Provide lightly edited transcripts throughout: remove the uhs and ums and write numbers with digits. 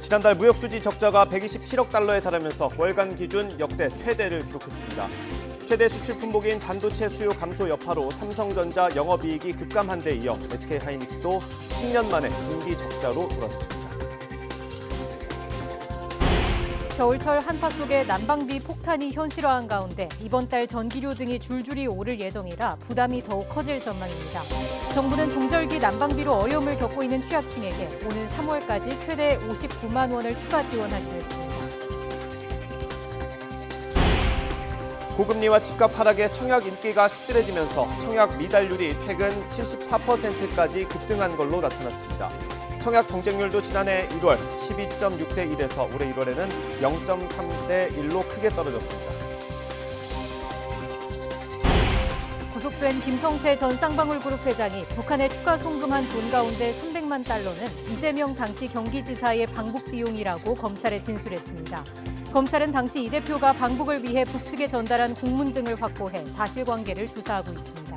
지난달 무역수지 적자가 127억 달러에 달하면서 월간 기준 역대 최대를 기록했습니다. 최대 수출 품목인 반도체 수요 감소 여파로 삼성전자 영업이익이 급감한 데 이어 SK하이닉스도 10년 만에 분기 적자로 돌아섰습니다. 겨울철 한파 속에 난방비 폭탄이 현실화한 가운데 이번 달 전기료 등이 줄줄이 오를 예정이라 부담이 더욱 커질 전망입니다. 정부는 동절기 난방비로 어려움을 겪고 있는 취약층에게 오는 3월까지 최대 59만 원을 추가 지원하기로 했습니다. 고금리와 집값 하락에 청약 인기가 시들해지면서 청약 미달률이 최근 74%까지 급등한 걸로 나타났습니다. 청약 경쟁률도 지난해 1월 12.6대 1에서 올해 1월에는 0.3대 1로 크게 떨어졌습니다. 구속된 김성태 전 쌍방울그룹 회장이 북한에 추가 송금한 돈 가운데 300만 달러는 이재명 당시 경기지사의 방북 비용이라고 검찰에 진술했습니다. 검찰은 당시 이 대표가 방북을 위해 북측에 전달한 공문 등을 확보해 사실관계를 조사하고 있습니다.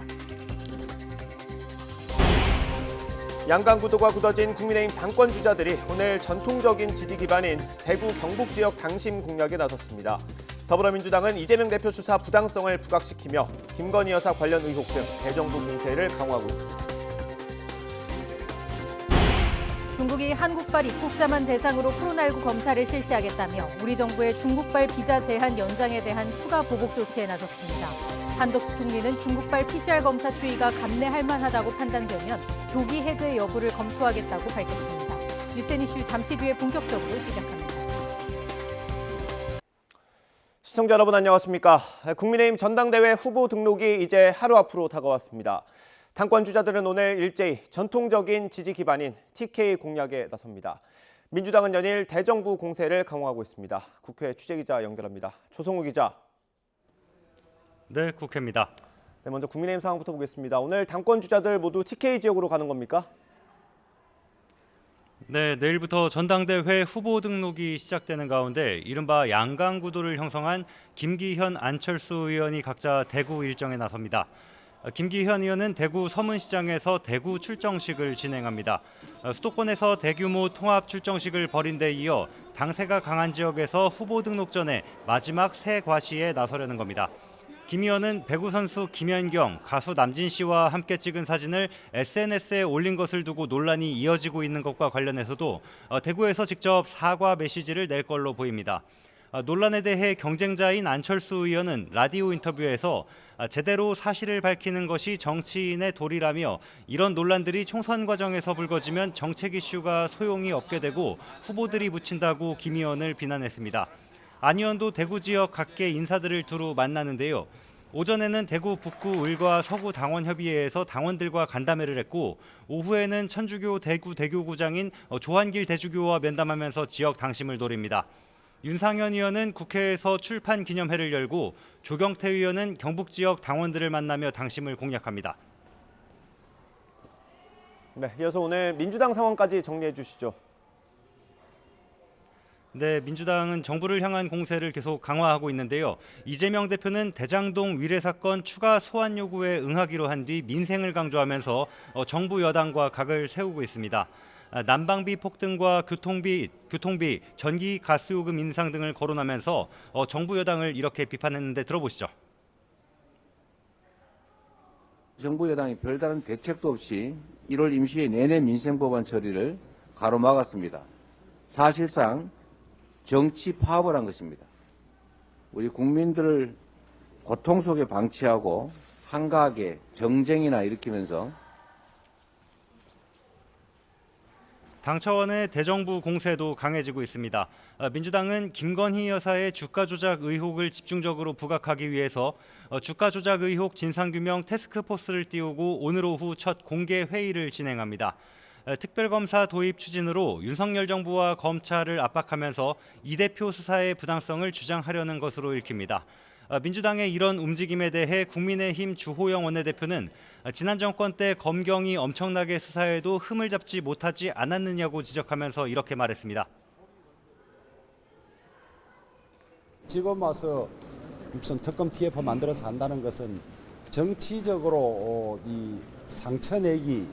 양강구도가 굳어진 국민의힘 당권 주자들이 오늘 전통적인 지지 기반인 대구 경북 지역 당심 공략에 나섰습니다. 더불어민주당은 이재명 대표 수사 부당성을 부각시키며 김건희 여사 관련 의혹 등 대정부 공세를 강화하고 있습니다. 중국이 한국발 입국자만 대상으로 코로나19 검사를 실시하겠다며 우리 정부의 중국발 비자 제한 연장에 대한 추가 보복 조치에 나섰습니다. 한덕수 총리는 중국발 PCR 검사 추이가 감내할 만하다고 판단되면 조기 해제 여부를 검토하겠다고 밝혔습니다. 뉴스앤 이슈 잠시 뒤에 본격적으로 시작합니다. 시청자 여러분 안녕하십니까? 국민의힘 전당대회 후보 등록이 이제 하루 앞으로 다가왔습니다. 당권 주자들은 오늘 일제히 전통적인 지지 기반인 TK 공략에 나섭니다. 민주당은 연일 대정부 공세를 강화하고 있습니다. 국회 취재기자 연결합니다. 조성우 기자. 네, 국회입니다. 네, 먼저 국민의힘 상황부터 보겠습니다. 오늘 당권 주자들 모두 TK 지역으로 가는 겁니까? 네, 내일부터 전당대회 후보 등록이 시작되는 가운데 이른바 양강구도를 형성한 김기현, 안철수 의원이 각자 대구 일정에 나섭니다. 김기현 의원은 대구 서문시장에서 대구 출정식을 진행합니다. 수도권에서 대규모 통합 출정식을 벌인 데 이어 당세가 강한 지역에서 후보 등록 전에 마지막 새 과시에 나서려는 겁니다. 김 의원은 배구 선수 김연경, 가수 남진 씨와 함께 찍은 사진을 SNS에 올린 것을 두고 논란이 이어지고 있는 것과 관련해서도 대구에서 직접 사과 메시지를 낼 걸로 보입니다. 논란에 대해 경쟁자인 안철수 의원은 라디오 인터뷰에서 제대로 사실을 밝히는 것이 정치인의 도리라며 이런 논란들이 총선 과정에서 불거지면 정책 이슈가 소용이 없게 되고 후보들이 묻힌다고 김 의원을 비난했습니다. 안 의원도 대구 지역 각계 인사들을 두루 만나는데요. 오전에는 대구 북구 을과 서구 당원협의회에서 당원들과 간담회를 했고 오후에는 천주교 대구 대교구장인 조한길 대주교와 면담하면서 지역 당심을 노립니다. 윤상현 의원은 국회에서 출판 기념회를 열고 조경태 의원은 경북 지역 당원들을 만나며 당심을 공략합니다. 네, 이어서 오늘 민주당 상황까지 정리해 주시죠. 네, 민주당은 정부를 향한 공세를 계속 강화하고 있는데요. 이재명 대표는 대장동 위례 사건 추가 소환 요구에 응하기로 한 뒤 민생을 강조하면서 정부 여당과 각을 세우고 있습니다. 난방비 폭등과 교통비, 전기 가스요금 인상 등을 거론하면서 정부 여당을 이렇게 비판했는데 들어보시죠. 정부 여당이 별다른 대책도 없이 1월 임시회 내내 민생법안 처리를 가로막았습니다. 사실상 정치 파업을 한 것입니다. 우리 국민들을 고통 속에 방치하고 한가하게 정쟁이나 일으키면서 당 차원의 대정부 공세도 강해지고 있습니다. 민주당은 김건희 여사의 주가 조작 의혹을 집중적으로 부각하기 위해서 주가 조작 의혹 진상규명 태스크포스를 띄우고 오늘 오후 첫 공개 회의를 진행합니다. 특별검사 도입 추진으로 윤석열 정부와 검찰을 압박하면서 이 대표 수사의 부당성을 주장하려는 것으로 읽힙니다. 민주당의 이런 움직임에 대해 국민의힘 주호영 원내대표는 지난 정권 때 검경이 엄청나게 수사해도 흠을 잡지 못하지 않았느냐고 지적하면서 이렇게 말했습니다. 지금 와서 무슨 특검 TF 만들어서 한다는 것은 정치적으로 이 상처 내기에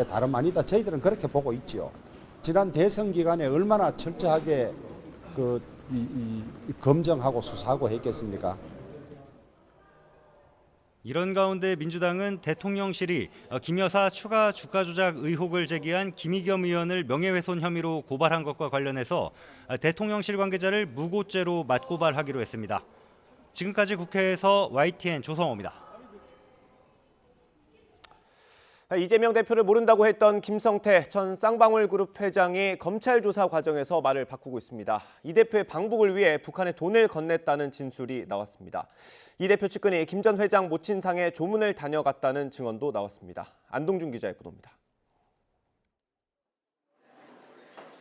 다름 아니다. 저희들은 그렇게 보고 있죠. 지난 대선 기간에 얼마나 철저하게 검증하고 수사하고 했겠습니까? 이런 가운데 민주당은 대통령실이 김 여사 추가 주가 조작 의혹을 제기한 김의겸 의원을 명예훼손 혐의로 고발한 것과 관련해서 대통령실 관계자를 무고죄로 맞고발하기로 했습니다. 지금까지 국회에서 YTN 조성호입니다. 이재명 대표를 모른다고 했던 김성태 전 쌍방울그룹 회장이 검찰 조사 과정에서 말을 바꾸고 있습니다. 이 대표의 방북을 위해 북한에 돈을 건넸다는 진술이 나왔습니다. 이 대표 측근이 김 전 회장 모친상에 조문을 다녀갔다는 증언도 나왔습니다. 안동준 기자의 보도입니다.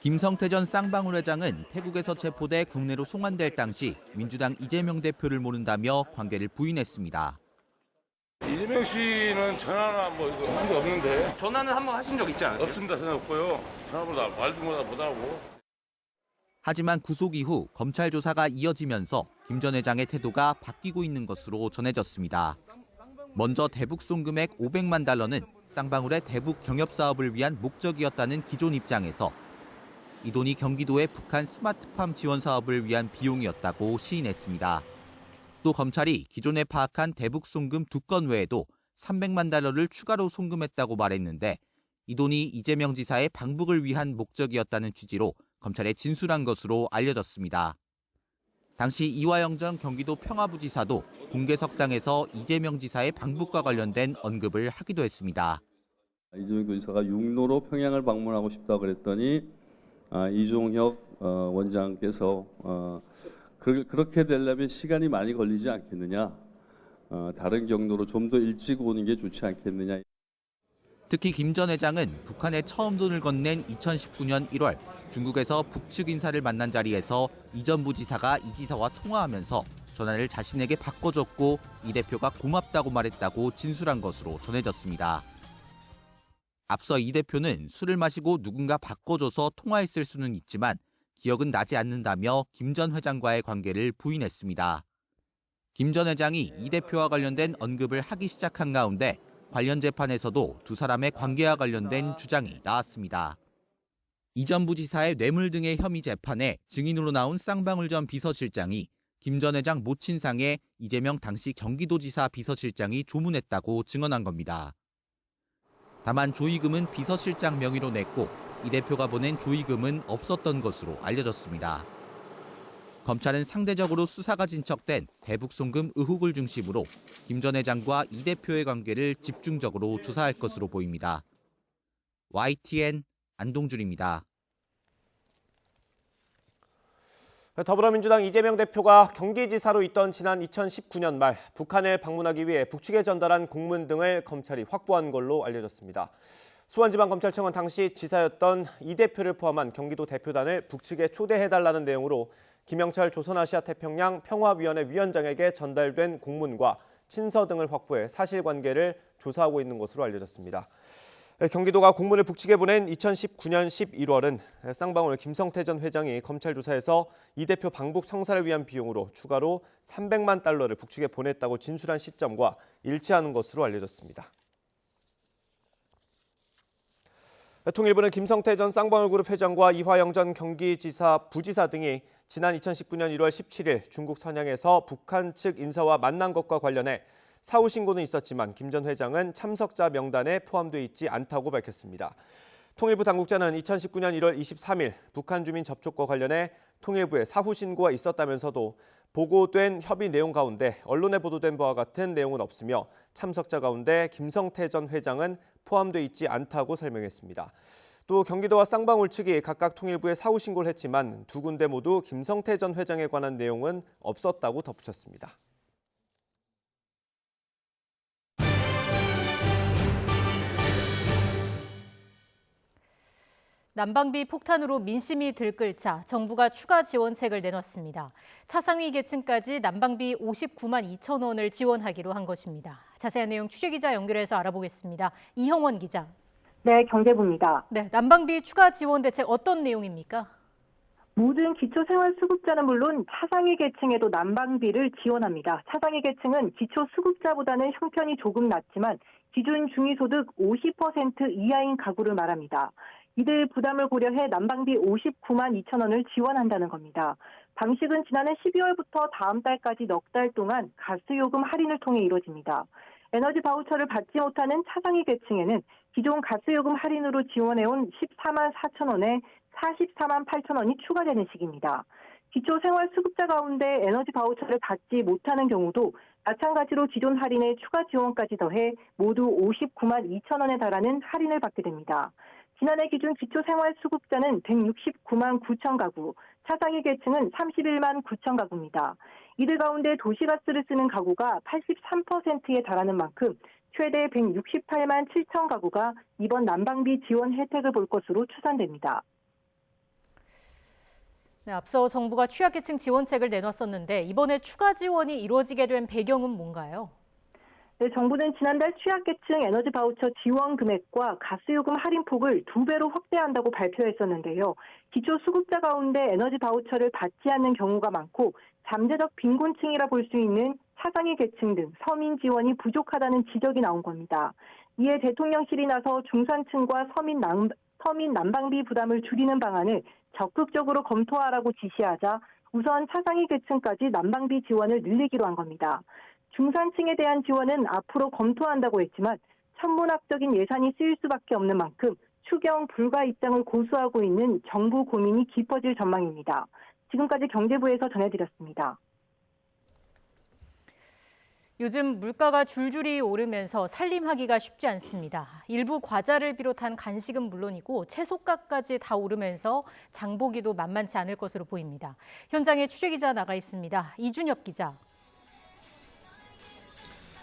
김성태 전 쌍방울 회장은 태국에서 체포돼 국내로 송환될 당시 민주당 이재명 대표를 모른다며 관계를 부인했습니다. 이재명 씨는 전화나 뭐 이거 한 게 없는데. 전화는 한번 하신 적 있지 않으세요? 없습니다. 전화 없고요. 전화보다 말도 못하고. 하지만 구속 이후 검찰 조사가 이어지면서 김 전 회장의 태도가 바뀌고 있는 것으로 전해졌습니다. 먼저 대북 송 금액 500만 달러는 쌍방울의 대북 경협 사업을 위한 목적이었다는 기존 입장에서 이 돈이 경기도의 북한 스마트팜 지원 사업을 위한 비용이었다고 시인했습니다. 또 검찰이 기존에 파악한 대북 송금 2건 외에도 300만 달러를 추가로 송금했다고 말했는데 이 돈이 이재명 지사의 방북을 위한 목적이었다는 취지로 검찰에 진술한 것으로 알려졌습니다. 당시 이화영 전 경기도 평화부지사도 공개석상에서 이재명 지사의 방북과 관련된 언급을 하기도 했습니다. 이재명 지사가 육로로 평양을 방문하고 싶다고 그랬더니 이종혁 원장께서 그렇게 되려면 시간이 많이 걸리지 않겠느냐. 다른 경로로 좀 더 일찍 오는 게 좋지 않겠느냐. 특히 김 전 회장은 북한에 처음 돈을 건넨 2019년 1월 중국에서 북측 인사를 만난 자리에서 이 전 부지사가 이 지사와 통화하면서 전화를 자신에게 바꿔줬고 이 대표가 고맙다고 말했다고 진술한 것으로 전해졌습니다. 앞서 이 대표는 술을 마시고 누군가 바꿔줘서 통화했을 수는 있지만 기억은 나지 않는다며 김 전 회장과의 관계를 부인했습니다. 김 전 회장이 이 대표와 관련된 언급을 하기 시작한 가운데 관련 재판에서도 두 사람의 관계와 관련된 주장이 나왔습니다. 이 전 부지사의 뇌물 등의 혐의 재판에 증인으로 나온 쌍방울 전 비서실장이 김 전 회장 모친상에 이재명 당시 경기도지사 비서실장이 조문했다고 증언한 겁니다. 다만 조의금은 비서실장 명의로 냈고 이 대표가 보낸 조의금은 없었던 것으로 알려졌습니다. 검찰은 상대적으로 수사가 진척된 대북 송금 의혹을 중심으로 김 전 회장과 이 대표의 관계를 집중적으로 조사할 것으로 보입니다. YTN 안동준입니다. 더불어민주당 이재명 대표가 경기지사로 있던 지난 2019년 말 북한을 방문하기 위해 북측에 전달한 공문 등을 검찰이 확보한 걸로 알려졌습니다. 수원지방검찰청은 당시 지사였던 이 대표를 포함한 경기도 대표단을 북측에 초대해달라는 내용으로 김영철 조선아시아태평양 평화위원회 위원장에게 전달된 공문과 친서 등을 확보해 사실관계를 조사하고 있는 것으로 알려졌습니다. 경기도가 공문을 북측에 보낸 2019년 11월은 쌍방울 김성태 전 회장이 검찰 조사에서 이 대표 방북 성사를 위한 비용으로 추가로 300만 달러를 북측에 보냈다고 진술한 시점과 일치하는 것으로 알려졌습니다. 통일부는 김성태 전 쌍방울그룹 회장과 이화영 전 경기지사 부지사 등이 지난 2019년 1월 17일 중국 선양에서 북한 측 인사와 만난 것과 관련해 사후 신고는 있었지만 김 전 회장은 참석자 명단에 포함돼 있지 않다고 밝혔습니다. 통일부 당국자는 2019년 1월 23일 북한 주민 접촉과 관련해 통일부에 사후 신고가 있었다면서도 보고된 협의 내용 가운데 언론에 보도된 바와 같은 내용은 없으며 참석자 가운데 김성태 전 회장은 포함돼 있지 않다고 설명했습니다. 또 경기도와 쌍방울 측이 각각 통일부에 사후 신고를 했지만 두 군데 모두 김성태 전 회장에 관한 내용은 없었다고 덧붙였습니다. 난방비 폭탄으로 민심이 들끓자 정부가 추가 지원책을 내놨습니다. 차상위 계층까지 난방비 59만 2천 원을 지원하기로 한 것입니다. 자세한 내용 취재기자 연결해서 알아보겠습니다. 이형원 기자. 네, 경제부입니다. 네, 난방비 추가 지원 대책 어떤 내용입니까? 모든 기초생활수급자는 물론 차상위 계층에도 난방비를 지원합니다. 차상위 계층은 기초수급자보다는 형편이 조금 낮지만 기준 중위소득 50% 이하인 가구를 말합니다. 이들 부담을 고려해 난방비 59만 2천 원을 지원한다는 겁니다. 방식은 지난해 12월부터 다음 달까지 넉 달 동안 가스요금 할인을 통해 이루어집니다. 에너지 바우처를 받지 못하는 차상위 계층에는 기존 가스요금 할인으로 지원해온 14만 4천 원에 44만 8천 원이 추가되는 식입니다. 기초생활수급자 가운데 에너지 바우처를 받지 못하는 경우도 마찬가지로 기존 할인에 추가 지원까지 더해 모두 59만 2천 원에 달하는 할인을 받게 됩니다. 지난해 기준 기초생활수급자는 169만 9천 가구, 차상위 계층은 31만 9천 가구입니다. 이들 가운데 도시가스를 쓰는 가구가 83%에 달하는 만큼 최대 168만 7천 가구가 이번 난방비 지원 혜택을 볼 것으로 추산됩니다. 네, 앞서 정부가 취약계층 지원책을 내놨었는데 이번에 추가 지원이 이루어지게 된 배경은 뭔가요? 네, 정부는 지난달 취약계층 에너지 바우처 지원 금액과 가스요금 할인폭을 2배로 확대한다고 발표했었는데요. 기초수급자 가운데 에너지 바우처를 받지 않는 경우가 많고 잠재적 빈곤층이라 볼 수 있는 차상위 계층 등 서민 지원이 부족하다는 지적이 나온 겁니다. 이에 대통령실이 나서 중산층과 서민 난방비 부담을 줄이는 방안을 적극적으로 검토하라고 지시하자 우선 차상위 계층까지 난방비 지원을 늘리기로 한 겁니다. 중산층에 대한 지원은 앞으로 검토한다고 했지만 천문학적인 예산이 쓰일 수밖에 없는 만큼 추경 불가 입장을 고수하고 있는 정부 고민이 깊어질 전망입니다. 지금까지 경제부에서 전해드렸습니다. 요즘 물가가 줄줄이 오르면서 살림하기가 쉽지 않습니다. 일부 과자를 비롯한 간식은 물론이고 채소값까지 다 오르면서 장보기도 만만치 않을 것으로 보입니다. 현장에 취재기자 나가 있습니다. 이준엽 기자.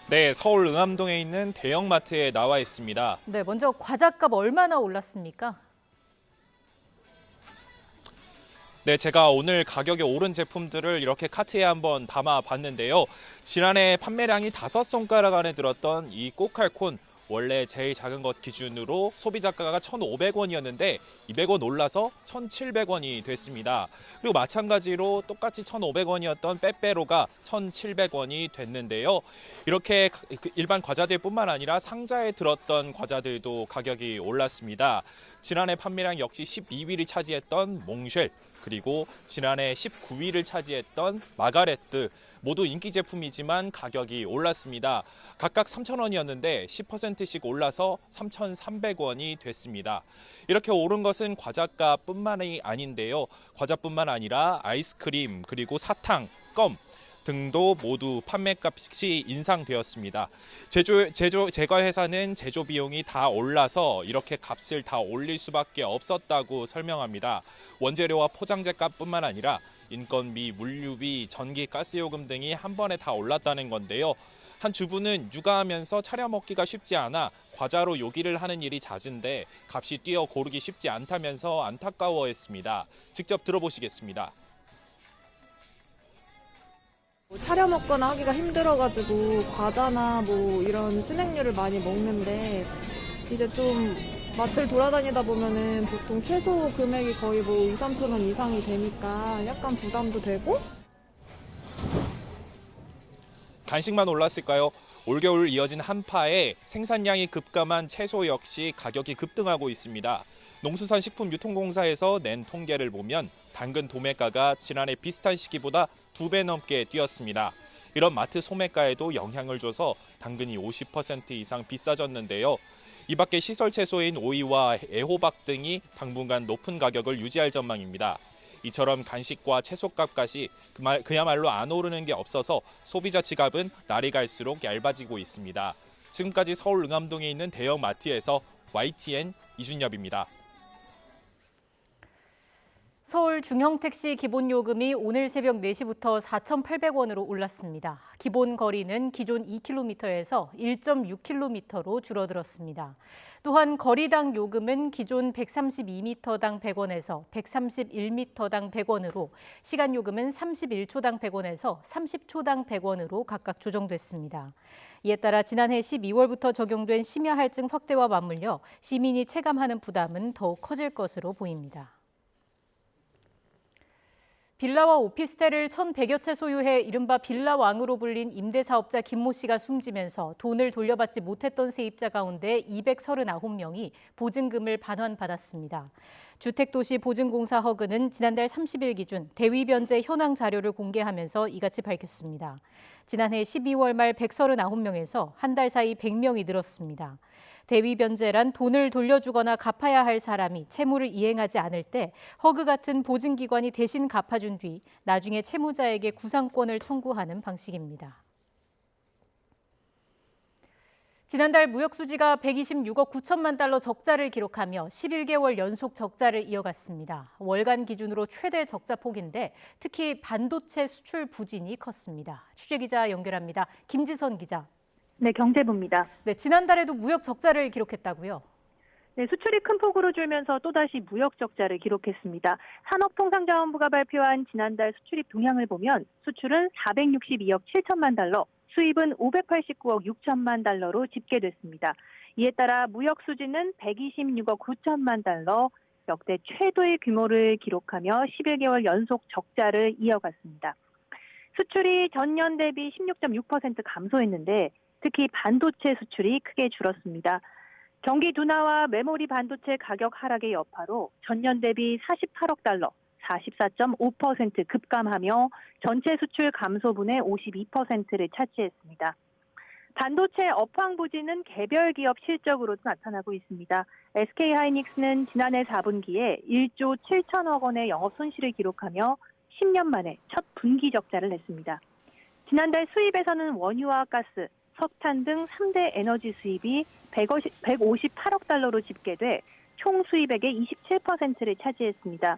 네, 서울 응암동에 있는 대형마트에 나와 있습니다. 네, 먼저 과자값 얼마나 올랐습니까? 네, 제가 오늘 가격이 오른 제품들을 이렇게 카트에 한번 담아 봤는데요. 지난해 판매량이 5손가락 안에 들었던 이 꼬칼콘, 원래 제일 작은 것 기준으로 소비자가가 1,500원이었는데 200원 올라서 1,700원이 됐습니다. 그리고 마찬가지로 똑같이 1,500원이었던 빼빼로가 1,700원이 됐는데요. 이렇게 일반 과자들뿐만 아니라 상자에 들었던 과자들도 가격이 올랐습니다. 지난해 판매량 역시 12위를 차지했던 몽쉘, 그리고 지난해 19위를 차지했던 마가레트, 모두 인기 제품이지만 가격이 올랐습니다. 각각 3,000원이었는데 10%씩 올라서 3,300원이 됐습니다. 이렇게 오른 것은 과자값뿐만이 아닌데요. 과자뿐만 아니라 아이스크림, 그리고 사탕, 껌 등도 모두 판매값이 인상되었습니다. 제과회사는 제조 비용이 다 올라서 이렇게 값을 다 올릴 수밖에 없었다고 설명합니다. 원재료와 포장재 값뿐만 아니라 인건비, 물류비, 전기, 가스요금 등이 한 번에 다 올랐다는 건데요. 한 주부는 육아하면서 차려 먹기가 쉽지 않아 과자로 요기를 하는 일이 잦은데 값이 뛰어 고르기 쉽지 않다면서 안타까워했습니다. 직접 들어보시겠습니다. 차려 먹거나 하기가 힘들어가지고 과자나 뭐 이런 스낵류를 많이 먹는데 이제 좀 마트를 돌아다니다 보면은 보통 최소 금액이 거의 뭐 2, 3천 원 이상이 되니까 약간 부담도 되고. 간식만 올랐을까요? 올겨울 이어진 한파에 생산량이 급감한 채소 역시 가격이 급등하고 있습니다. 농수산식품유통공사에서 낸 통계를 보면 당근 도매가가 지난해 비슷한 시기보다 2배 넘게 뛰었습니다. 이런 마트 소매가에도 영향을 줘서 당근이 50% 이상 비싸졌는데요. 이 밖에 시설 채소인 오이와 애호박 등이 당분간 높은 가격을 유지할 전망입니다. 이처럼 간식과 채소값까지 그야말로 안 오르는 게 없어서 소비자 지갑은 날이 갈수록 얇아지고 있습니다. 지금까지 서울 응암동에 있는 대형 마트에서 YTN 이준엽입니다. 서울 중형택시 기본요금이 오늘 새벽 4시부터 4,800원으로 올랐습니다. 기본 거리는 기존 2km에서 1.6km로 줄어들었습니다. 또한 거리당 요금은 기존 132m당 100원에서 131m당 100원으로, 시간 요금은 31초당 100원에서 30초당 100원으로 각각 조정됐습니다. 이에 따라 지난해 12월부터 적용된 심야 할증 확대와 맞물려 시민이 체감하는 부담은 더욱 커질 것으로 보입니다. 빌라와 오피스텔을 1,100여 채 소유해 이른바 빌라왕으로 불린 임대사업자 김모 씨가 숨지면서 돈을 돌려받지 못했던 세입자 가운데 239명이 보증금을 반환받았습니다. 주택도시보증공사 허그는 지난달 30일 기준 대위변제 현황 자료를 공개하면서 이같이 밝혔습니다. 지난해 12월 말 139명에서 한 달 사이 100명이 늘었습니다. 대위변제란 돈을 돌려주거나 갚아야 할 사람이 채무를 이행하지 않을 때 허그 같은 보증기관이 대신 갚아준 뒤 나중에 채무자에게 구상권을 청구하는 방식입니다. 지난달 무역수지가 126억 9천만 달러 적자를 기록하며 11개월 연속 적자를 이어갔습니다. 월간 기준으로 최대 적자 폭인데 특히 반도체 수출 부진이 컸습니다. 취재기자 연결합니다. 김지선 기자. 네, 경제부입니다. 네, 지난달에도 무역 적자를 기록했다고요? 네, 수출이 큰 폭으로 줄면서 또다시 무역 적자를 기록했습니다. 산업통상자원부가 발표한 지난달 수출입 동향을 보면 수출은 462억 7천만 달러, 수입은 589억 6천만 달러로 집계됐습니다. 이에 따라 무역 수지는 126억 9천만 달러, 역대 최고의 규모를 기록하며 11개월 연속 적자를 이어갔습니다. 수출이 전년 대비 16.6% 감소했는데 특히 반도체 수출이 크게 줄었습니다. 경기 둔화와 메모리 반도체 가격 하락의 여파로 전년 대비 48억 달러, 44.5% 급감하며 전체 수출 감소분의 52%를 차지했습니다. 반도체 업황 부진은 개별 기업 실적으로도 나타나고 있습니다. SK하이닉스는 지난해 4분기에 1조 7천억 원의 영업 손실을 기록하며 10년 만에 첫 분기 적자를 냈습니다. 지난달 수입에서는 원유와 가스, 석탄 등 3대 에너지 수입이 158억 달러로 집계돼 총 수입액의 27%를 차지했습니다.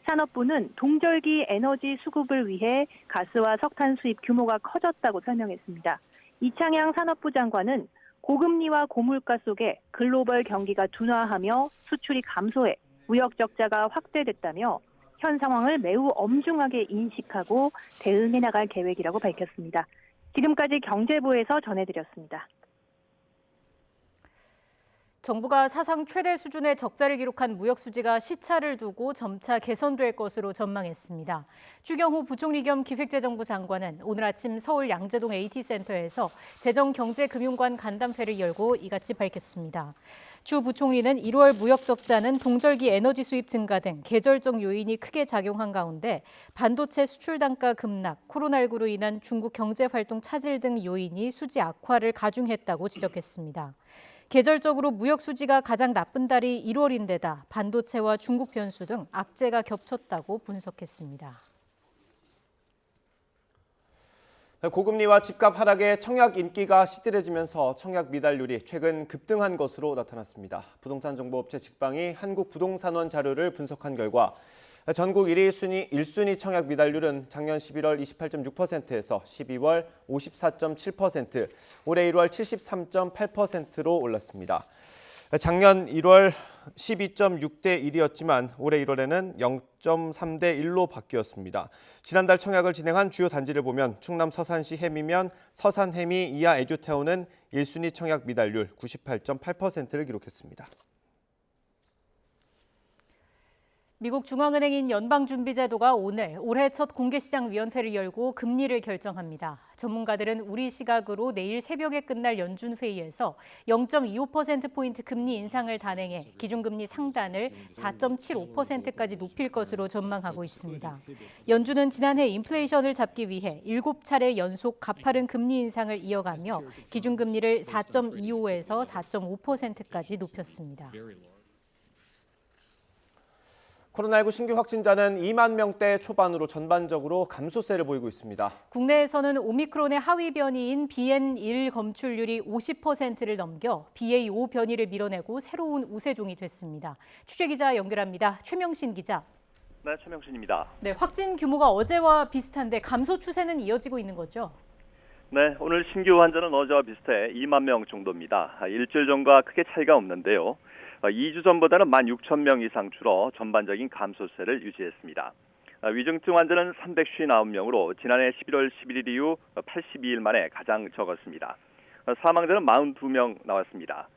산업부는 동절기 에너지 수급을 위해 가스와 석탄 수입 규모가 커졌다고 설명했습니다. 이창양 산업부 장관은 고금리와 고물가 속에 글로벌 경기가 둔화하며 수출이 감소해 무역 적자가 확대됐다며 현 상황을 매우 엄중하게 인식하고 대응해 나갈 계획이라고 밝혔습니다. 지금까지 경제부에서 전해드렸습니다. 정부가 사상 최대 수준의 적자를 기록한 무역 수지가 시차를 두고 점차 개선될 것으로 전망했습니다. 추경호 부총리 겸 기획재정부 장관은 오늘 아침 서울 양재동 AT센터에서 재정경제금융관 간담회를 열고 이같이 밝혔습니다. 주 부총리는 1월 무역 적자는 동절기 에너지 수입 증가 등 계절적 요인이 크게 작용한 가운데 반도체 수출 단가 급락, 코로나19로 인한 중국 경제활동 차질 등 요인이 수지 악화를 가중했다고 지적했습니다. 계절적으로 무역 수지가 가장 나쁜 달이 1월인데다 반도체와 중국 변수 등 악재가 겹쳤다고 분석했습니다. 고금리와 집값 하락에 청약 인기가 시들해지면서 청약 미달률이 최근 급등한 것으로 나타났습니다. 부동산 정보업체 직방이 한국부동산원 자료를 분석한 결과 전국 1순위 청약 미달률은 작년 11월 28.6%에서 12월 54.7%, 올해 1월 73.8%로 올랐습니다. 작년 1월 12.6대 1이었지만 올해 1월에는 0.3대 1로 바뀌었습니다. 지난달 청약을 진행한 주요 단지를 보면 충남 서산시 해미면 서산 해미 이하 에듀타운은 1순위 청약 미달률 98.8%를 기록했습니다. 미국 중앙은행인 연방준비제도가 오늘 올해 첫 공개시장위원회를 열고 금리를 결정합니다. 전문가들은 우리 시각으로 내일 새벽에 끝날 연준회의에서 0.25%포인트 금리 인상을 단행해 기준금리 상단을 4.75%까지 높일 것으로 전망하고 있습니다. 연준은 지난해 인플레이션을 잡기 위해 7차례 연속 가파른 금리 인상을 이어가며 기준금리를 4.25에서 4.5%까지 높였습니다. 코로나19 신규 확진자는 2만 명대 초반으로 전반적으로 감소세를 보이고 있습니다. 국내에서는 오미크론의 하위 변이인 BN1 검출률이 50%를 넘겨 BA5 변이를 밀어내고 새로운 우세종이 됐습니다. 취재기자 연결합니다. 최명신 기자. 네, 최명신입니다. 네, 확진 규모가 어제와 비슷한데 감소 추세는 이어지고 있는 거죠? 네, 오늘 신규 환자는 어제와 비슷해 2만 명 정도입니다. 일주일 전과 크게 차이가 없는데요. 2주 전보다는 16,000명 이상 줄어 전반적인 감소세를 유지했습니다. 위중증 환자는 359명으로 지난해 11월 11일 이후 82일 만에 가장 적었습니다. 사망자는 42명 나왔습니다.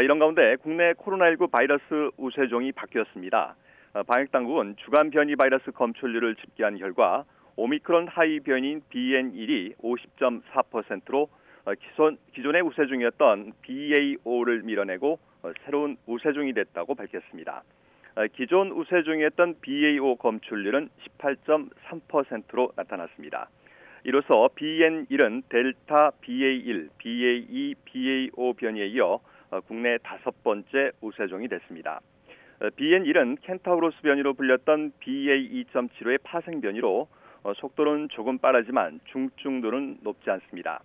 이런 가운데 국내 코로나19 바이러스 우세종이 바뀌었습니다. 방역당국은 주간 변이 바이러스 검출률을 집계한 결과 오미크론 하위 변이인 BN1이 50.4%로 기존의 우세종이었던 BA5를 밀어내고 새로운 우세종이 됐다고 밝혔습니다. 기존 우세종이었던 BA5 검출률은 18.3%로 나타났습니다. 이로써 BN1은 델타, BA1, BA2, BA5 변이에 이어 국내 5번째 우세종이 됐습니다. BN1은 켄타우로스 변이로 불렸던 BA2.75의 파생 변이로 속도는 조금 빠르지만 중증도는 높지 않습니다.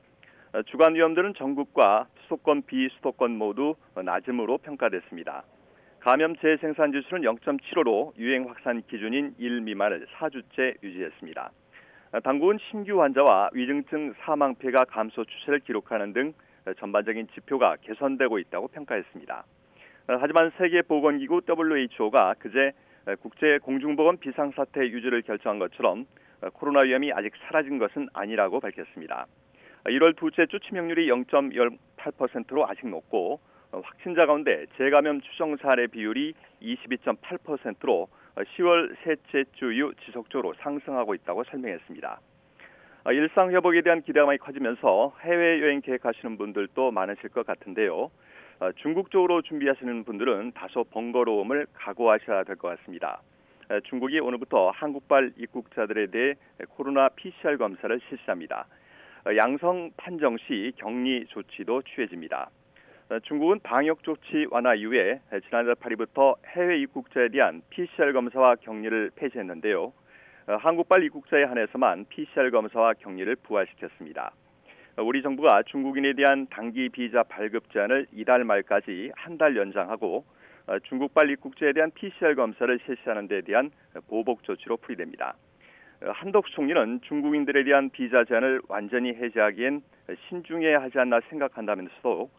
주간 위험들은 전국과 수도권, 비수도권 모두 낮음으로 평가됐습니다. 감염 재생산 지수는 0.75로 유행 확산 기준인 1 미만을 4주째 유지했습니다. 당국은 신규 환자와 위중증 사망 피해가 감소 추세를 기록하는 등 전반적인 지표가 개선되고 있다고 평가했습니다. 하지만 세계보건기구 WHO가 그제 국제 공중보건 비상사태 유지를 결정한 것처럼 코로나 위험이 아직 사라진 것은 아니라고 밝혔습니다. 1월 둘째 주 치명률이 0.08%로 아직 높고 확진자 가운데 재감염 추정 사례 비율이 22.8%로 10월 셋째 주 이후 지속적으로 상승하고 있다고 설명했습니다. 일상 회복에 대한 기대감이 커지면서 해외여행 계획하시는 분들도 많으실 것 같은데요. 중국 쪽으로 준비하시는 분들은 다소 번거로움을 각오하셔야 될 것 같습니다. 중국이 오늘부터 한국발 입국자들에 대해 코로나 PCR 검사를 실시합니다. 양성 판정 시 격리 조치도 취해집니다. 중국은 방역 조치 완화 이후에 지난달 8일부터 해외 입국자에 대한 PCR 검사와 격리를 폐지했는데요. 한국발 입국자에 한해서만 PCR 검사와 격리를 부활시켰습니다. 우리 정부가 중국인에 대한 단기 비자 발급 제한을 이달 말까지 한 달 연장하고 중국발 입국자에 대한 PCR 검사를 실시하는 데 대한 보복 조치로 풀이됩니다. 한덕수 총리는 중국인들에 대한 비자 제한을 완전히 해제하기엔 신중해야 하지 않나 생각한다면서도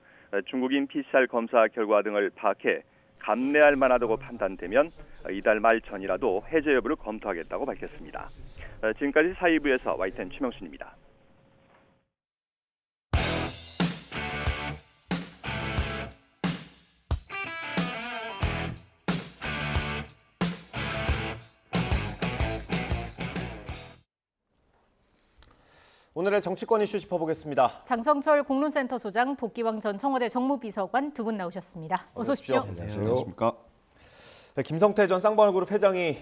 중국인 PCR 검사 결과 등을 파악해 감내할 만하다고 판단되면 이달 말 전이라도 해제 여부를 검토하겠다고 밝혔습니다. 지금까지 사이부에서 YTN 최명순입니다. 오늘의 정치권 이슈 짚어보겠습니다. 장성철 공론센터 소장, 복기왕 전 청와대 정무비서관 두 분 나오셨습니다. 어서 오십시오. 안녕하십니까. 김성태 전 쌍방울그룹 회장이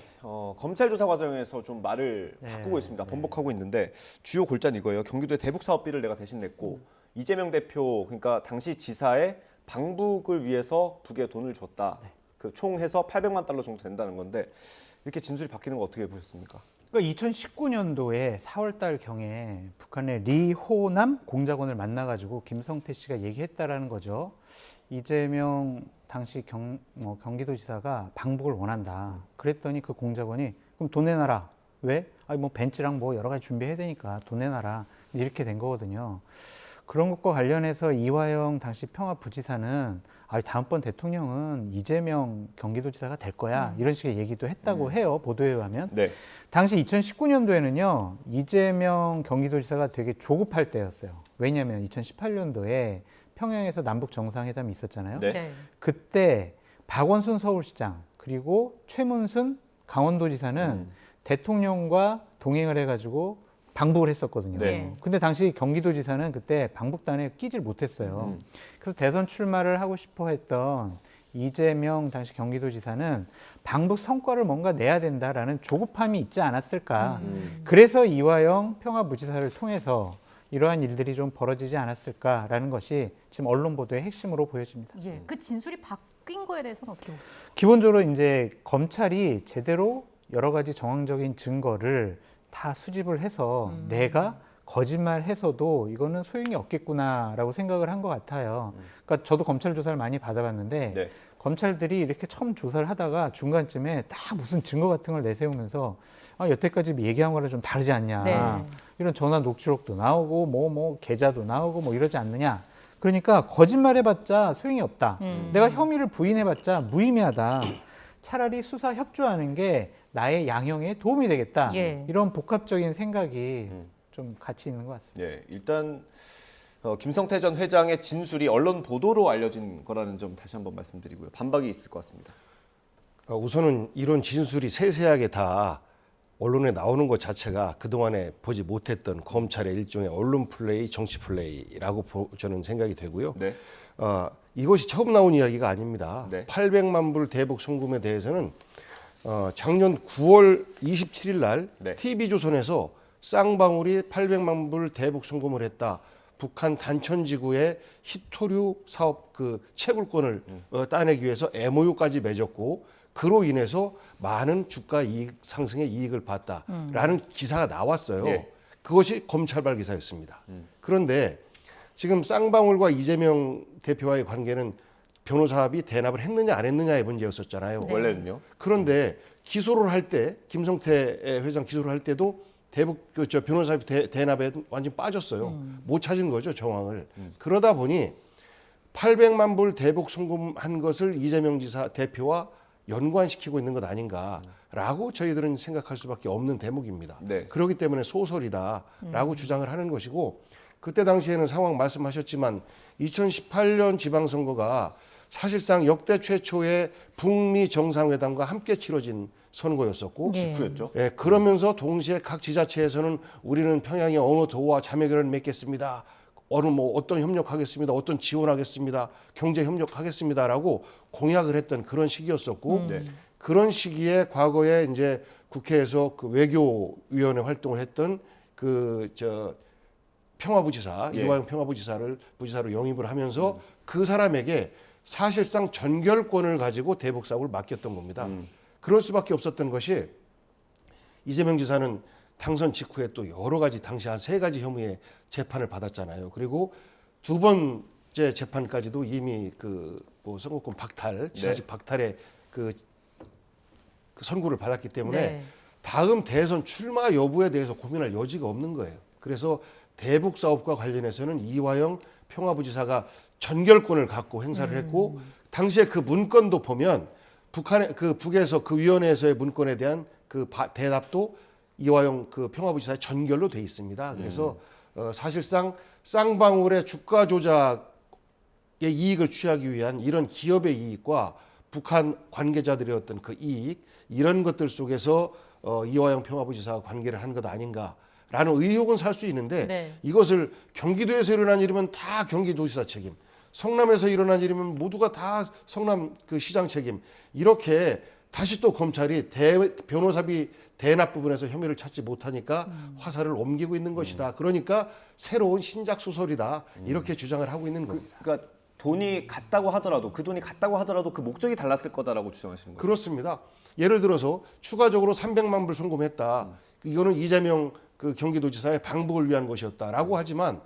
검찰 조사 과정에서 좀 말을 바꾸고 있습니다. 번복하고 있는데 주요 골자는 이거예요. 경기도의 대북 사업비를 내가 대신 냈고 이재명 대표, 그러니까 당시 지사의 방북을 위해서 북에 돈을 줬다. 그 총 해서 800만 달러 정도 된다는 건데 이렇게 진술이 바뀌는 거 어떻게 보셨습니까? 그러니까 2019년도에 4월달 경에 북한의 리호남 공작원을 만나가지고 김성태 씨가 얘기했다라는 거죠. 이재명 당시 경기도지사가 방북을 원한다. 그랬더니 그 공작원이 그럼 돈 내놔라. 왜? 아니 뭐 벤츠랑 뭐 여러 가지 준비해야 되니까 돈 내놔라. 이렇게 된 거거든요. 그런 것과 관련해서 이화영 당시 평화부지사는 다음번 대통령은 이재명 경기도지사가 될 거야. 이런 식의 얘기도 했다고 해요. 보도에 의하면. 네. 당시 2019년도에는요. 이재명 경기도지사가 되게 조급할 때였어요. 왜냐하면 2018년도에 평양에서 남북 정상회담이 있었잖아요. 네. 그때 박원순 서울시장 그리고 최문순 강원도지사는 대통령과 동행을 해가지고 방북을 했었거든요. 네. 근데 당시 경기도지사는 그때 방북단에 끼질 못했어요. 그래서 대선 출마를 하고 싶어 했던 이재명 당시 경기도지사는 방북 성과를 뭔가 내야 된다라는 조급함이 있지 않았을까. 그래서 이화영 평화부지사를 통해서 이러한 일들이 좀 벌어지지 않았을까라는 것이 지금 언론 보도의 핵심으로 보여집니다. 예, 그 진술이 바뀐 거에 대해서는 어떻게 보세요? 기본적으로 이제 검찰이 제대로 여러 가지 정황적인 증거를 다 수집을 해서 내가 거짓말해서도 이거는 소용이 없겠구나라고 생각을 한 것 같아요. 그러니까 저도 검찰 조사를 많이 받아봤는데 네. 검찰들이 이렇게 처음 조사를 하다가 중간쯤에 다 무슨 증거 같은 걸 내세우면서 여태까지 얘기한 거랑 좀 다르지 않냐. 네. 이런 전화 녹취록도 나오고 뭐 계좌도 나오고 뭐 이러지 않느냐. 그러니까 거짓말해봤자 소용이 없다. 내가 혐의를 부인해봤자 무의미하다. 차라리 수사 협조하는 게 나의 양형에 도움이 되겠다. 예. 이런 복합적인 생각이 좀 같이 있는 것 같습니다. 네, 일단 김성태 전 회장의 진술이 언론 보도로 알려진 거라는 점 다시 한번 말씀드리고요. 반박이 있을 것 같습니다. 우선은 이런 진술이 세세하게 다 언론에 나오는 것 자체가 그동안에 보지 못했던 검찰의 일종의 언론 플레이, 정치 플레이라고 저는 생각이 되고요. 네. 이것이 처음 나온 이야기가 아닙니다. 네. 800만 불 대북 송금에 대해서는 작년 9월 27일 날 네. TV조선에서 쌍방울이 800만 불 대북 송금을 했다. 북한 단천지구의 히토류 사업 그 채굴권을 따내기 위해서 MOU까지 맺었고 그로 인해서 많은 주가 이익 상승의 이익을 봤다라는 기사가 나왔어요. 예. 그것이 검찰발 기사였습니다. 그런데 지금 쌍방울과 이재명 대표와의 관계는 변호사합의 대납을 했느냐 안 했느냐의 문제였었잖아요. 네. 원래는요. 그런데 기소를 할 때 김성태 회장 기소를 할 때도 대북 저 변호사합의 대납에 완전 빠졌어요. 못 찾은 거죠 정황을. 그러다 보니 800만 불 대북 송금한 것을 이재명 지사 대표와 연관시키고 있는 것 아닌가라고 저희들은 생각할 수밖에 없는 대목입니다. 네. 그렇기 때문에 소설이다라고 주장을 하는 것이고 그때 당시에는 상황 말씀하셨지만 2018년 지방선거가 사실상 역대 최초의 북미 정상회담과 함께 치러진 선거였었고 직후였죠. 예, 그러면서 동시에 각 지자체에서는 우리는 평양에 어느 도와 자매결연을 맺겠습니다. 어떤 협력하겠습니다. 어떤 지원하겠습니다. 경제 협력하겠습니다라고 공약을 했던 그런 시기였었고 네. 그런 시기에 과거에 이제 국회에서 그 외교위원회 활동을 했던 평화부지사 예. 이화영 부지사로 영입을 하면서 그 사람에게 사실상 전결권을 가지고 대북 사업을 맡겼던 겁니다. 그럴 수밖에 없었던 것이 이재명 지사는 당선 직후에 또 여러 가지 당시 한 3가지 혐의의 재판을 받았잖아요. 그리고 2번째 재판까지도 이미 뭐 선거권 박탈, 지사직 박탈의 그 선고를 받았기 때문에 다음 대선 출마 여부에 대해서 고민할 여지가 없는 거예요. 그래서 대북 사업과 관련해서는 이화영 평화부지사가 전결권을 갖고 행사를 했고 당시에 그 문건도 보면 북에서 그 위원회에서의 문건에 대한 그 대답도 이화영 그 평화부지사의 전결로 돼 있습니다. 그래서 사실상 쌍방울의 주가 조작의 이익을 취하기 위한 이런 기업의 이익과 북한 관계자들의 어떤 그 이익 이런 것들 속에서 이화영 평화부지사가 관계를 한 것 아닌가라는 의혹은 살 수 있는데 이것을 경기도에서 일어난 일이면 다 경기도지사 책임, 성남에서 일어난 일이면 모두가 다 성남 그 시장 책임 이렇게 다시 또 검찰이 변호사비 대납 부분에서 혐의를 찾지 못하니까 화살을 옮기고 있는 것이다. 그러니까 새로운 신작 소설이다. 이렇게 주장을 하고 있는 겁니다. 그러니까 돈이 같다고 하더라도 그 돈이 같다고 하더라도 그 목적이 달랐을 거다라고 주장하시는 거예요. 그렇습니다. 예를 들어서 추가적으로 300만 불 송금했다. 이거는 이재명 그 경기도지사의 방북을 위한 것이었다라고 하지만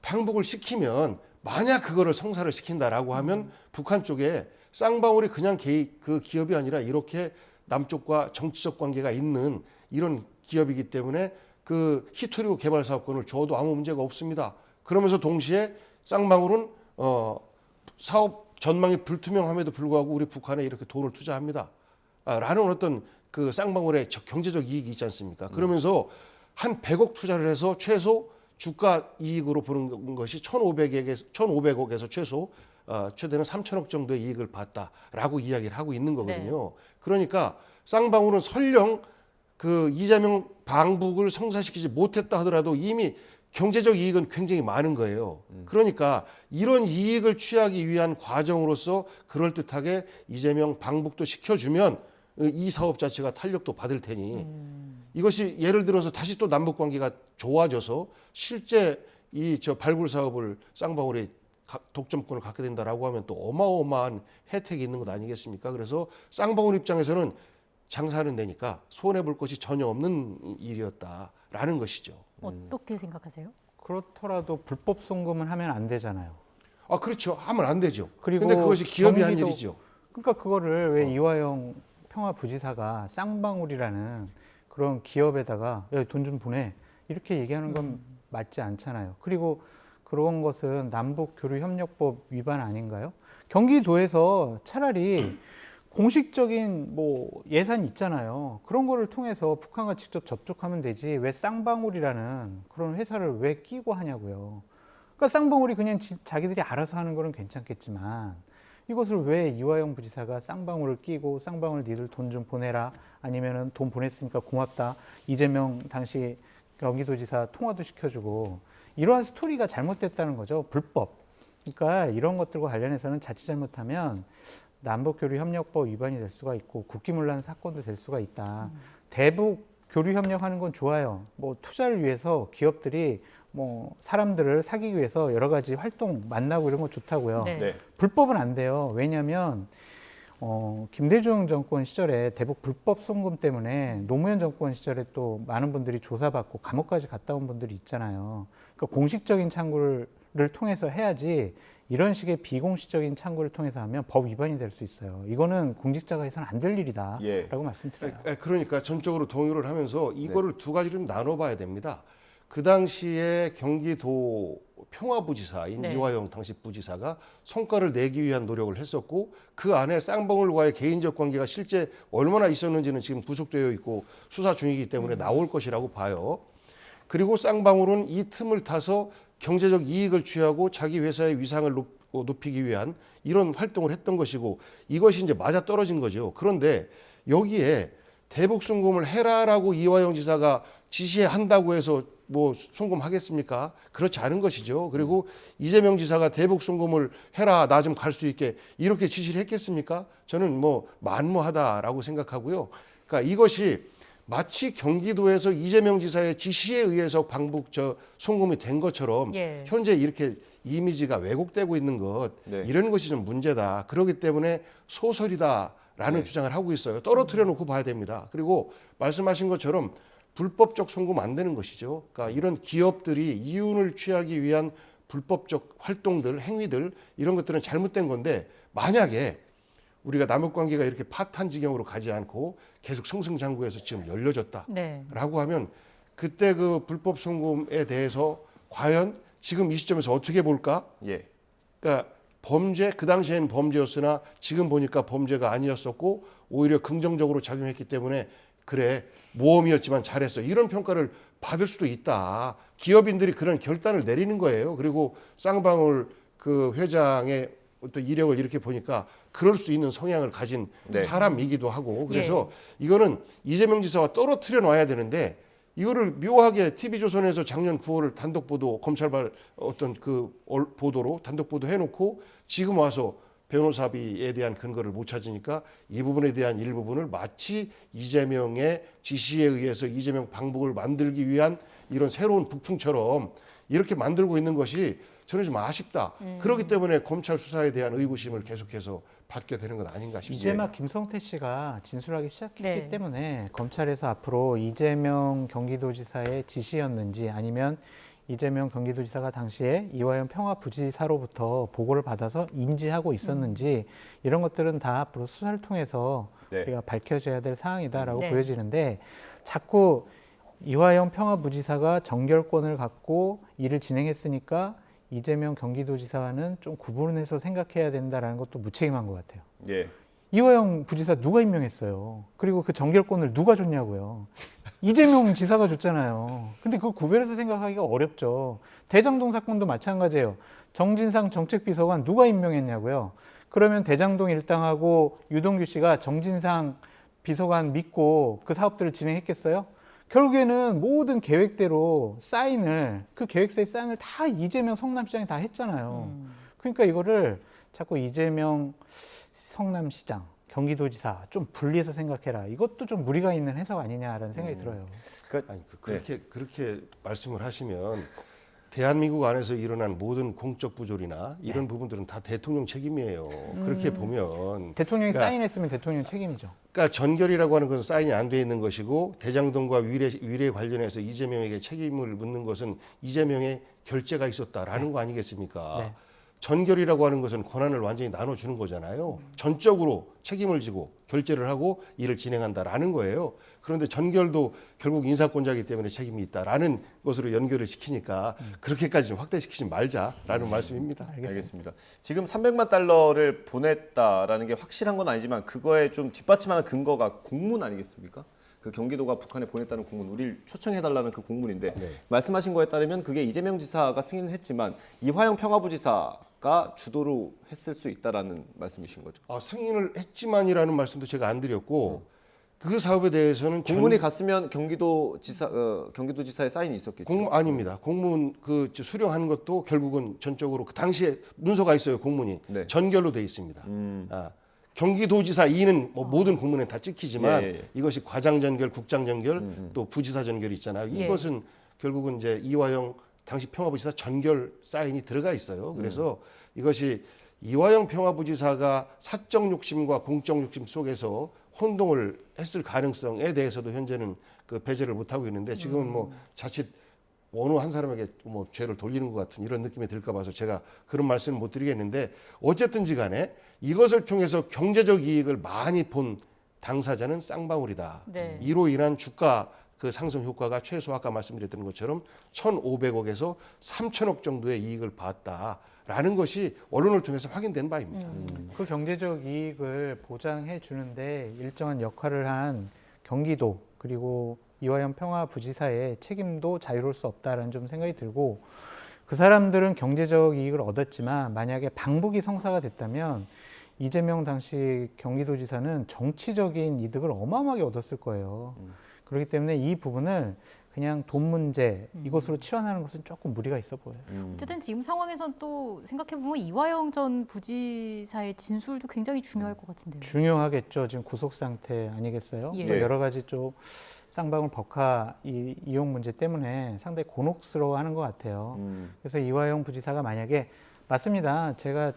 방북을 시키면 만약 그거를 성사를 시킨다라고 하면 북한 쪽에 쌍방울이 그냥 그 기업이 아니라 이렇게 남쪽과 정치적 관계가 있는 이런 기업이기 때문에 그 히토리오 개발 사업권을 줘도 아무 문제가 없습니다. 그러면서 동시에 쌍방울은 사업 전망이 불투명함에도 불구하고 우리 북한에 이렇게 돈을 투자합니다. 라는 어떤 그 쌍방울의 경제적 이익이 있지 않습니까? 그러면서 한 100억 투자를 해서 최소 주가 이익으로 보는 것이 1,500억에서 최대는 3,000억 정도의 이익을 봤다라고 이야기를 하고 있는 거거든요. 그러니까 쌍방울은 설령 그 이재명 방북을 성사시키지 못했다 하더라도 이미 경제적 이익은 굉장히 많은 거예요. 그러니까 이런 이익을 취하기 위한 과정으로서 그럴듯하게 이재명 방북도 시켜주면 이 사업 자체가 탄력도 받을 테니 이것이 예를 들어서 다시 또 남북 관계가 좋아져서 실제 이 발굴 사업을 쌍방울이 독점권을 갖게 된다라고 하면 또 어마어마한 혜택이 있는 것 아니겠습니까? 그래서 쌍방울 입장에서는 장사하는 데니까 손해볼 것이 전혀 없는 일이었다라는 것이죠. 어떻게 생각하세요? 그렇더라도 불법 송금은 하면 안 되잖아요. 아 그렇죠. 하면 안 되죠. 그리고 근데 그것이 기업이 한 일이죠. 그러니까 그거를 왜 이화영 평화부지사가 쌍방울이라는 그런 기업에다가 돈 좀 보내 이렇게 얘기하는 건 맞지 않잖아요. 그리고 그런 것은 남북교류협력법 위반 아닌가요? 경기도에서 차라리 공식적인 뭐 예산 있잖아요. 그런 거를 통해서 북한과 직접 접촉하면 되지 왜 쌍방울이라는 그런 회사를 왜 끼고 하냐고요. 그러니까 쌍방울이 그냥 자기들이 알아서 하는 거는 괜찮겠지만 이것을 왜 이화영 부지사가 쌍방울을 끼고 쌍방울 니들 돈 좀 보내라, 아니면은 돈 보냈으니까 고맙다, 이재명 당시 경기도지사 통화도 시켜주고, 이러한 스토리가 잘못됐다는 거죠. 불법. 그러니까 이런 것들과 관련해서는 자칫 잘못하면 남북교류협력법 위반이 될 수가 있고 국기문란 사건도 될 수가 있다. 대북 교류협력하는 건 좋아요. 뭐 투자를 위해서 기업들이 뭐 사람들을 사귀기 위해서 여러 가지 활동 만나고 이런 거 좋다고요. 네. 불법은 안 돼요. 왜냐하면 김대중 정권 시절에 대북 불법 송금 때문에 노무현 정권 시절에 또 많은 분들이 조사받고 감옥까지 갔다 온 분들이 있잖아요. 그러니까 공식적인 창구를 통해서 해야지, 이런 식의 비공식적인 창구를 통해서 하면 법 위반이 될 수 있어요. 이거는 공직자가 해서는 안 될 일이다라고 말씀드려요. 그러니까 전적으로 동의를 하면서 이거를 두 가지로 나눠봐야 됩니다. 그 당시에 경기도 평화부지사인 이화영 당시 부지사가 성과를 내기 위한 노력을 했었고, 그 안에 쌍방울과의 개인적 관계가 실제 얼마나 있었는지는 지금 구속되어 있고 수사 중이기 때문에 나올 것이라고 봐요. 그리고 쌍방울은 이 틈을 타서 경제적 이익을 취하고 자기 회사의 위상을 높이기 위한 이런 활동을 했던 것이고, 이것이 이제 맞아떨어진 거죠. 그런데 여기에 대북 송금을 해라라고 이화영 지사가 지시한다고 해서 뭐 송금하겠습니까? 그렇지 않은 것이죠. 그리고 이재명 지사가 대북 송금을 해라, 나 좀 갈 수 있게, 이렇게 지시를 했겠습니까? 저는 뭐 만무하다라고 생각하고요. 그러니까 이것이 마치 경기도에서 이재명 지사의 지시에 의해서 방북 송금이 된 것처럼 현재 이렇게 이미지가 왜곡되고 있는 것, 이런 것이 좀 문제다. 그렇기 때문에 소설이다라는 주장을 하고 있어요. 떨어뜨려 놓고 봐야 됩니다. 그리고 말씀하신 것처럼 불법적 송금 안 되는 것이죠. 그러니까 이런 기업들이 이윤을 취하기 위한 불법적 활동들, 행위들, 이런 것들은 잘못된 건데, 만약에 우리가 남북관계가 이렇게 파탄 지경으로 가지 않고 계속 승승장구해서 지금 열려졌다라고 하면, 그때 그 불법 송금에 대해서 과연 지금 이 시점에서 어떻게 볼까? 그러니까 범죄, 그 당시에는 범죄였으나 지금 보니까 범죄가 아니었었고 오히려 긍정적으로 작용했기 때문에 그래, 모험이었지만 잘했어, 이런 평가를 받을 수도 있다. 기업인들이 그런 결단을 내리는 거예요. 그리고 쌍방울 그 회장의 어떤 이력을 이렇게 보니까 그럴 수 있는 성향을 가진 사람이기도 하고, 그래서 이거는 이재명 지사와 떨어뜨려 놔야 되는데, 이거를 묘하게 TV조선에서 작년 9월을 단독 보도, 검찰발 어떤 그 보도로 단독 보도 해놓고 지금 와서 변호사비에 대한 근거를 못 찾으니까 이 부분에 대한 일부분을 마치 이재명의 지시에 의해서 이재명 방북을 만들기 위한 이런 새로운 북풍처럼 이렇게 만들고 있는 것이 저는 좀 아쉽다. 그렇기 때문에 검찰 수사에 대한 의구심을 계속해서 받게 되는 건 아닌가 싶습니다. 이제 막 김성태 씨가 진술하기 시작했기 때문에 검찰에서 앞으로 이재명 경기도지사의 지시였는지, 아니면 이재명 경기도지사가 당시에 이화영 평화부지사로부터 보고를 받아서 인지하고 있었는지, 이런 것들은 다 앞으로 수사를 통해서 우리가 밝혀져야 될 사항이다라고 보여지는데, 자꾸 이화영 평화부지사가 정결권을 갖고 일을 진행했으니까 이재명 경기도지사와는 좀 구분해서 생각해야 된다라는 것도 무책임한 것 같아요. 이화영 부지사 누가 임명했어요? 그리고 그 정결권을 누가 줬냐고요? 이재명 지사가 줬잖아요. 근데 그걸 구별해서 생각하기가 어렵죠. 대장동 사건도 마찬가지예요. 정진상 정책비서관 누가 임명했냐고요? 그러면 대장동 일당하고 유동규 씨가 정진상 비서관 믿고 그 사업들을 진행했겠어요? 결국에는 모든 계획대로 그 계획서의 사인을 다 이재명 성남시장이 다 했잖아요. 그러니까 이거를 자꾸 이재명 성남시장, 경기도지사 좀 분리해서 생각해라, 이것도 좀 무리가 있는 해석 아니냐라는 생각이 들어요. 그렇게 말씀을 하시면 대한민국 안에서 일어난 모든 공적 부조리나 이런 부분들은 다 대통령 책임이에요. 그렇게 보면 대통령이 사인했으면 대통령 책임이죠. 그러니까 전결이라고 하는 것은 사인이 안 돼 있는 것이고, 대장동과 위례 관련해서 이재명에게 책임을 묻는 것은 이재명의 결재가 있었다라는 거 아니겠습니까? 전결이라고 하는 것은 권한을 완전히 나눠주는 거잖아요. 전적으로 책임을 지고 결재를 하고 일을 진행한다라는 거예요. 그런데 전결도 결국 인사권자이기 때문에 책임이 있다라는 것으로 연결을 시키니까 그렇게까지 좀 확대시키지 말자라는 말씀입니다. 알겠습니다. 지금 300만 달러를 보냈다라는 게 확실한 건 아니지만 그거에 좀 뒷받침하는 근거가 공문 아니겠습니까? 그 경기도가 북한에 보냈다는 공문, 우리를 초청해달라는 그 공문인데 말씀하신 거에 따르면 그게 이재명 지사가 승인을 했지만 이화영 평화부지사가 부지사가 주도로 했을 수 있다라는 말씀이신 거죠? 승인을 했지만이라는 말씀도 제가 안 드렸고 그 사업에 대해서는 공문이 갔으면 경기도지사의 사인이 있었겠죠. 아닙니다. 공문 수령하는 것도 결국은 전적으로 그 당시에 문서가 있어요. 공문이 네. 전결로 돼 있습니다. 경기도지사 이는 뭐 모든 공문에 다 찍히지만 이것이 과장 전결, 국장 전결, 또 부지사 전결이 있잖아요. 이것은 결국은 이제 이화영 당시 평화부지사 전결 사인이 들어가 있어요. 그래서 이것이 이화영 평화부지사가 사적 욕심과 공적 욕심 속에서 혼동을 했을 가능성에 대해서도 현재는 그 배제를 못 하고 있는데 지금은 뭐 자칫 어느 한 사람에게 뭐 죄를 돌리는 것 같은 이런 느낌이 들까 봐서 제가 그런 말씀을 못 드리겠는데 어쨌든지 간에 이것을 통해서 경제적 이익을 많이 본 당사자는 쌍방울이다. 네. 이로 인한 주가 그 상승 효과가 최소 아까 말씀드렸던 것처럼 1,500억에서 3,000억 정도의 이익을 봤다라는 것이 언론을 통해서 확인된 바입니다. 그 경제적 이익을 보장해 주는데 일정한 역할을 한 경기도 그리고 이화영 평화부지사의 책임도 자유로울 수 없다라는 좀 생각이 들고 그 사람들은 경제적 이익을 얻었지만 만약에 방북이 성사가 됐다면 이재명 당시 경기도지사는 정치적인 이득을 어마어마하게 얻었을 거예요. 그렇기 때문에 이 부분을 그냥 돈 문제 이것으로 치환하는 것은 조금 무리가 있어 보여요. 어쨌든 지금 상황에선 또 생각해보면 이화영 전 부지사의 진술도 굉장히 중요할 것 같은데요. 중요하겠죠. 지금 구속 상태 아니겠어요? 예. 그러니까 여러 가지 좀 쌍방울 법화 이용 문제 때문에 상당히 곤혹스러워하는 것 같아요. 그래서 이화영 부지사가 만약에 맞습니다. 제가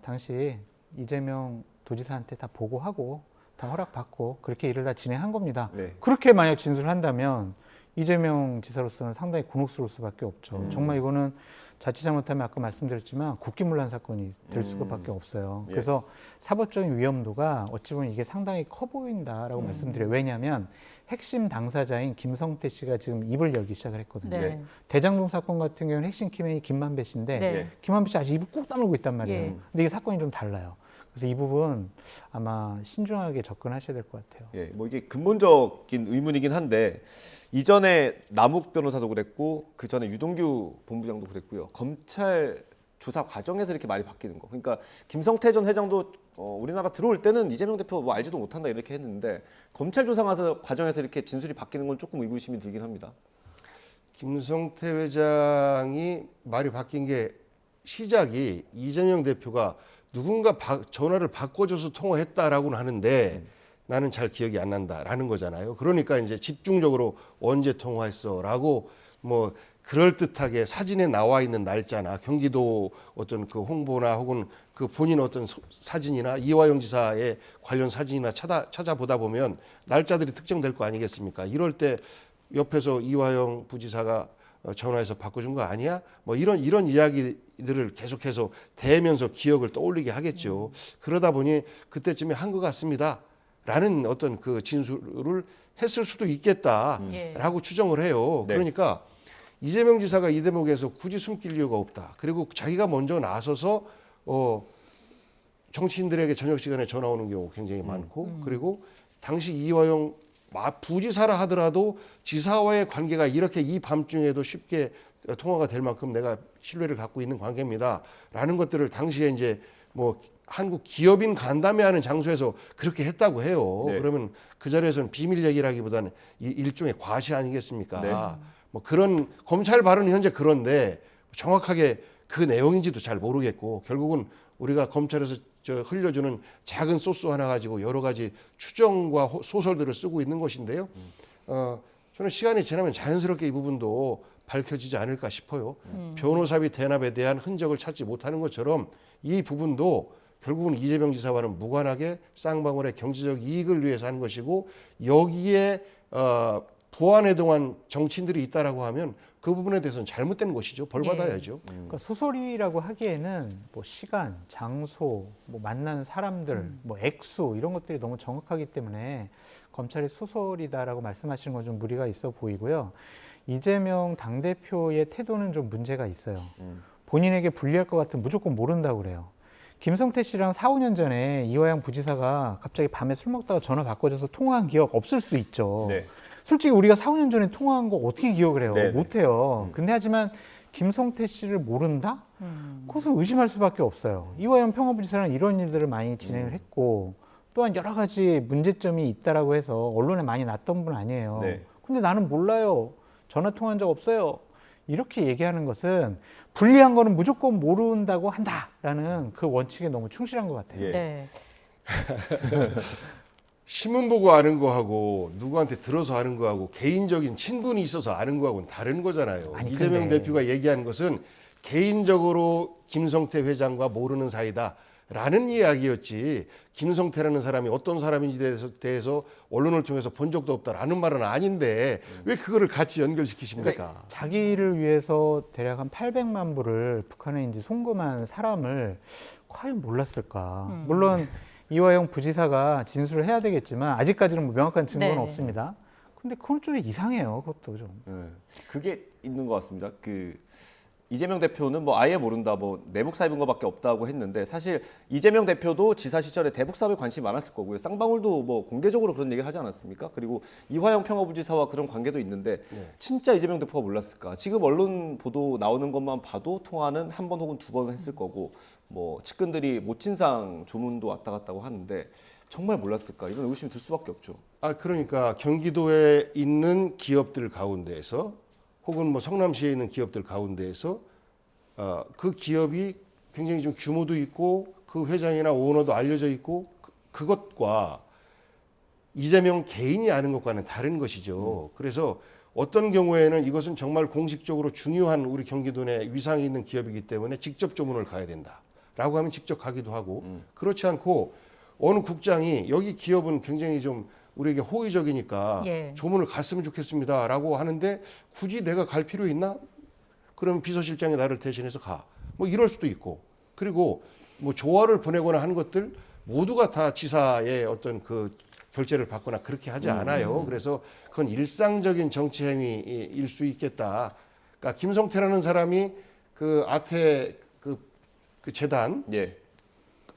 당시 이재명 도지사한테 다 보고하고 다 허락받고 그렇게 일을 다 진행한 겁니다. 네. 그렇게 만약 진술을 한다면 이재명 지사로서는 상당히 곤혹스러울 수밖에 없죠. 정말 이거는 자칫 잘못하면 아까 말씀드렸지만 국기문란 사건이 될 수밖에 없어요. 예. 그래서 사법적인 위험도가 어찌 보면 이게 상당히 커 보인다라고 말씀드려요. 왜냐하면 핵심 당사자인 김성태 씨가 지금 입을 열기 시작을 했거든요. 네. 대장동 사건 같은 경우는 핵심 키맨이 김만배 씨인데 네. 김만배 씨 아직 입을 꾹 다물고 있단 말이에요. 예. 근데 이게 사건이 좀 달라요. 그래서 이 부분 아마 신중하게 접근하셔야 될 것 같아요. 예, 뭐 이게 근본적인 의문이긴 한데 이전에 남욱 변호사도 그랬고 그 전에 유동규 본부장도 그랬고요. 검찰 조사 과정에서 이렇게 말이 바뀌는 거. 그러니까 김성태 전 회장도 우리나라 들어올 때는 이재명 대표 뭐 알지도 못한다 이렇게 했는데 검찰 조사 과정에서 이렇게 진술이 바뀌는 건 조금 의구심이 들긴 합니다. 김성태 회장이 말이 바뀐 게 시작이 이재명 대표가 누군가 전화를 바꿔줘서 통화했다라고는 하는데 나는 잘 기억이 안 난다라는 거잖아요. 그러니까 이제 집중적으로 언제 통화했어라고 뭐 그럴듯하게 사진에 나와 있는 날짜나 경기도 어떤 그 홍보나 혹은 그 본인 어떤 사진이나 이화영 지사의 관련 사진이나 찾아보다 보면 날짜들이 특정될 거 아니겠습니까? 이럴 때 옆에서 이화영 부지사가 전화해서 바꿔준 거 아니야? 뭐 이런 이야기들을 계속해서 대면서 기억을 떠올리게 하겠죠. 그러다 보니 그때쯤에 한 것 같습니다. 라는 어떤 그 진술을 했을 수도 있겠다라고 추정을 해요. 네. 그러니까 이재명 지사가 이 대목에서 굳이 숨길 이유가 없다. 그리고 자기가 먼저 나서서 정치인들에게 저녁 시간에 전화 오는 경우 굉장히 많고 그리고 당시 이화영 부지사라 하더라도 지사와의 관계가 이렇게 이 밤중에도 쉽게 통화가 될 만큼 내가 신뢰를 갖고 있는 관계입니다. 라는 것들을 당시에 이제 뭐 한국 기업인 간담회하는 장소에서 그렇게 했다고 해요. 네. 그러면 그 자리에서는 비밀 얘기라기보다는 일종의 과시 아니겠습니까? 네. 뭐 그런 검찰 발언은 현재 그런데 정확하게 그 내용인지도 잘 모르겠고 결국은 우리가 검찰에서 흘려주는 작은 소스 하나 가지고 여러 가지 추정과 소설들을 쓰고 있는 것인데요. 저는 시간이 지나면 자연스럽게 이 부분도 밝혀지지 않을까 싶어요. 변호사비 대납에 대한 흔적을 찾지 못하는 것처럼 이 부분도 결국은 이재명 지사와는 무관하게 쌍방울의 경제적 이익을 위해서 한 것이고 여기에 부안해동한 정치인들이 있다라고 하면 그 부분에 대해서는 잘못된 것이죠. 벌 받아야죠. 그러니까 소설이라고 하기에는 뭐 시간, 장소, 뭐 만난 사람들, 뭐 액수 이런 것들이 너무 정확하기 때문에 검찰이 소설이다라고 말씀하시는 건 좀 무리가 있어 보이고요. 이재명 당대표의 태도는 좀 문제가 있어요. 본인에게 불리할 것 같으면 무조건 모른다고 그래요. 김성태 씨랑 4, 5년 전에 이화영 부지사가 갑자기 밤에 술 먹다가 전화 바꿔줘서 통화한 기억 없을 수 있죠. 네. 솔직히 우리가 4, 5년 전에 통화한 거 어떻게 기억을 해요? 네네. 못해요. 근데 하지만 김성태 씨를 모른다? 그것은 의심할 수밖에 없어요. 이화영 평화부지사는 이런 일들을 많이 진행을 했고 또한 여러 가지 문제점이 있다라고 해서 언론에 많이 났던 분 아니에요. 네. 근데 나는 몰라요. 전화 통화한 적 없어요. 이렇게 얘기하는 것은 불리한 거는 무조건 모른다고 한다라는 그 원칙에 너무 충실한 것 같아요. 예. 네. 신문 보고 아는 거하고 누구한테 들어서 아는 거하고 개인적인 친분이 있어서 아는 거하고는 다른 거잖아요. 아니, 이재명 근데- 대표가 얘기하는 것은 개인적으로 김성태 회장과 모르는 사이다라는 이야기였지, 김성태라는 사람이 어떤 사람인지 대해서 언론을 통해서 본 적도 없다라는 말은 아닌데 왜 그거를 같이 연결시키십니까? 그러니까 자기를 위해서 대략 한 800만 불을 북한에 이제 송금한 사람을 과연 몰랐을까? 물론 이화영 부지사가 진술을 해야 되겠지만 아직까지는 뭐 명확한 증거는 네. 없습니다. 근데 그건 좀 이상해요. 그것도 좀. 네. 그게 있는 것 같습니다. 이재명 대표는 뭐 아예 모른다, 뭐 내북 사입인 것밖에 없다고 했는데 사실 이재명 대표도 지사 시절에 대북 사업에 관심이 많았을 거고요. 쌍방울도 뭐 공개적으로 그런 얘기를 하지 않았습니까? 그리고 이화영 평화부지사와 그런 관계도 있는데 진짜 이재명 대표가 몰랐을까? 지금 언론 보도 나오는 것만 봐도 통화는 한 번 혹은 두 번 했을 거고 뭐 측근들이 모친상 조문도 왔다 갔다고 하는데 정말 몰랐을까? 이런 의심이 들 수밖에 없죠. 그러니까 경기도에 있는 기업들 가운데에서 혹은 뭐 성남시에 있는 기업들 가운데에서 그 기업이 굉장히 좀 규모도 있고 그 회장이나 오너도 알려져 있고 그것과 이재명 개인이 아는 것과는 다른 것이죠. 그래서 어떤 경우에는 이것은 정말 공식적으로 중요한 우리 경기도 내 위상이 있는 기업이기 때문에 직접 조문을 가야 된다라고 하면 직접 가기도 하고 그렇지 않고 어느 국장이 여기 기업은 굉장히 좀 우리에게 호의적이니까 예. 조문을 갔으면 좋겠습니다라고 하는데 굳이 내가 갈 필요 있나? 그러면 비서실장이 나를 대신해서 가. 뭐 이럴 수도 있고. 그리고 뭐 조화를 보내거나 하는 것들 모두가 다 지사의 어떤 그 결재를 받거나 그렇게 하지 않아요. 그래서 그건 일상적인 정치 행위일 수 있겠다. 그러니까 김성태라는 사람이 그 아태 그 재단, 예.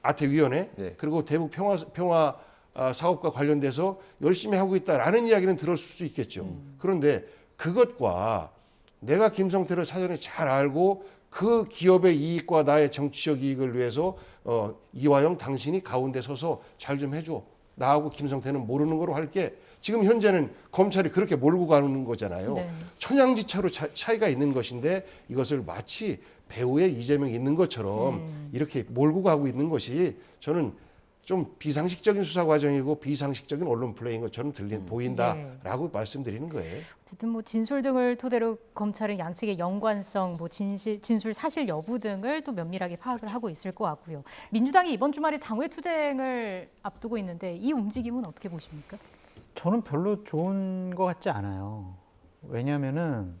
아태위원회, 그리고 대북 평화 사업과 관련돼서 열심히 하고 있다라는 이야기는 들었을 수 있겠죠. 그런데 그것과 내가 김성태를 사전에 잘 알고 그 기업의 이익과 나의 정치적 이익을 위해서 이화영 당신이 가운데 서서 잘 좀 해줘. 나하고 김성태는 모르는 거로 할게. 지금 현재는 검찰이 그렇게 몰고 가는 거잖아요. 네. 천양지차로 차이가 있는 것인데 이것을 마치 배우에 이재명이 있는 것처럼 이렇게 몰고 가고 있는 것이 저는 좀 비상식적인 수사 과정이고 비상식적인 언론 플레이인 것처럼 보인다라고 말씀드리는 거예요. 어쨌든 뭐 진술 등을 토대로 검찰은 양측의 연관성, 뭐 진술 사실 여부 등을 또 면밀하게 파악을 하고 있을 것 같고요. 민주당이 이번 주말에 장외 투쟁을 앞두고 있는데 이 움직임은 어떻게 보십니까? 저는 별로 좋은 것 같지 않아요. 왜냐하면은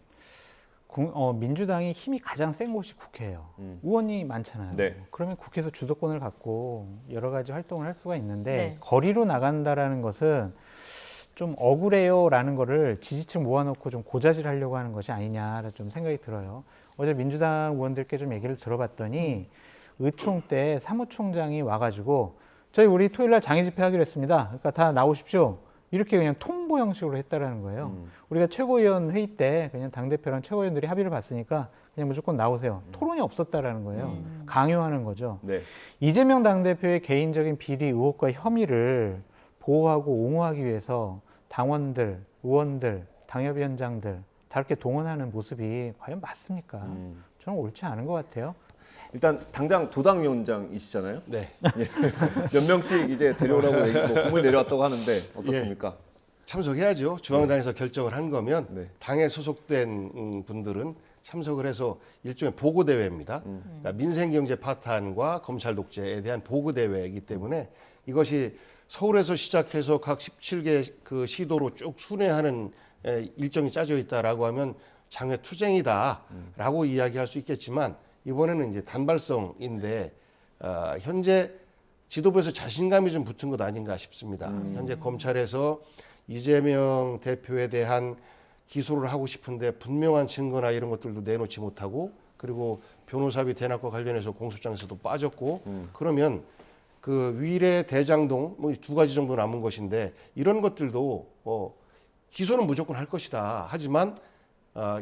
민주당이 힘이 가장 센 곳이 국회예요. 의원이 많잖아요. 네. 그러면 국회에서 주도권을 갖고 여러 가지 활동을 할 수가 있는데 네. 거리로 나간다라는 것은 좀 억울해요라는 거를 지지층 모아놓고 좀 고자질하려고 하는 것이 아니냐라는 좀 생각이 들어요. 어제 민주당 의원들께 좀 얘기를 들어봤더니 의총 때 사무총장이 와가지고 우리 토요일 날 장애 집회 하기로 했습니다. 그러니까 다 나오십시오. 이렇게 그냥 통보 형식으로 했다라는 거예요. 우리가 최고위원 회의 때 그냥 당대표랑 최고위원들이 합의를 봤으니까 그냥 무조건 나오세요. 토론이 없었다라는 거예요. 강요하는 거죠. 네. 이재명 당대표의 개인적인 비리 의혹과 혐의를 보호하고 옹호하기 위해서 당원들, 의원들, 당협위원장들 다 이렇게 동원하는 모습이 과연 맞습니까? 저는 옳지 않은 것 같아요. 일단 당장 도당위원장이시잖아요. 네. 몇 명씩 이제 데려오라고 공을 내려왔다고 하는데 어떻습니까? 참석해야죠. 중앙당에서 결정을 한 거면 당에 소속된 분들은 참석을 해서 일종의 보고 대회입니다. 그러니까 민생경제 파탄과 검찰 독재에 대한 보고 대회이기 때문에 이것이 서울에서 시작해서 각 17개 그 시도로 쭉 순회하는 일정이 짜져 있다라고 하면 장외 투쟁이다라고 이야기할 수 있겠지만 이번에는 이제 단발성인데 현재 지도부에서 자신감이 좀 붙은 것 아닌가 싶습니다. 현재 검찰에서 이재명 대표에 대한 기소를 하고 싶은데 분명한 증거나 이런 것들도 내놓지 못하고 그리고 변호사비 대납과 관련해서 공소장에서도 빠졌고 그러면 그 위례 대장동 뭐 두 가지 정도 남은 것인데 이런 것들도 기소는 무조건 할 것이다. 하지만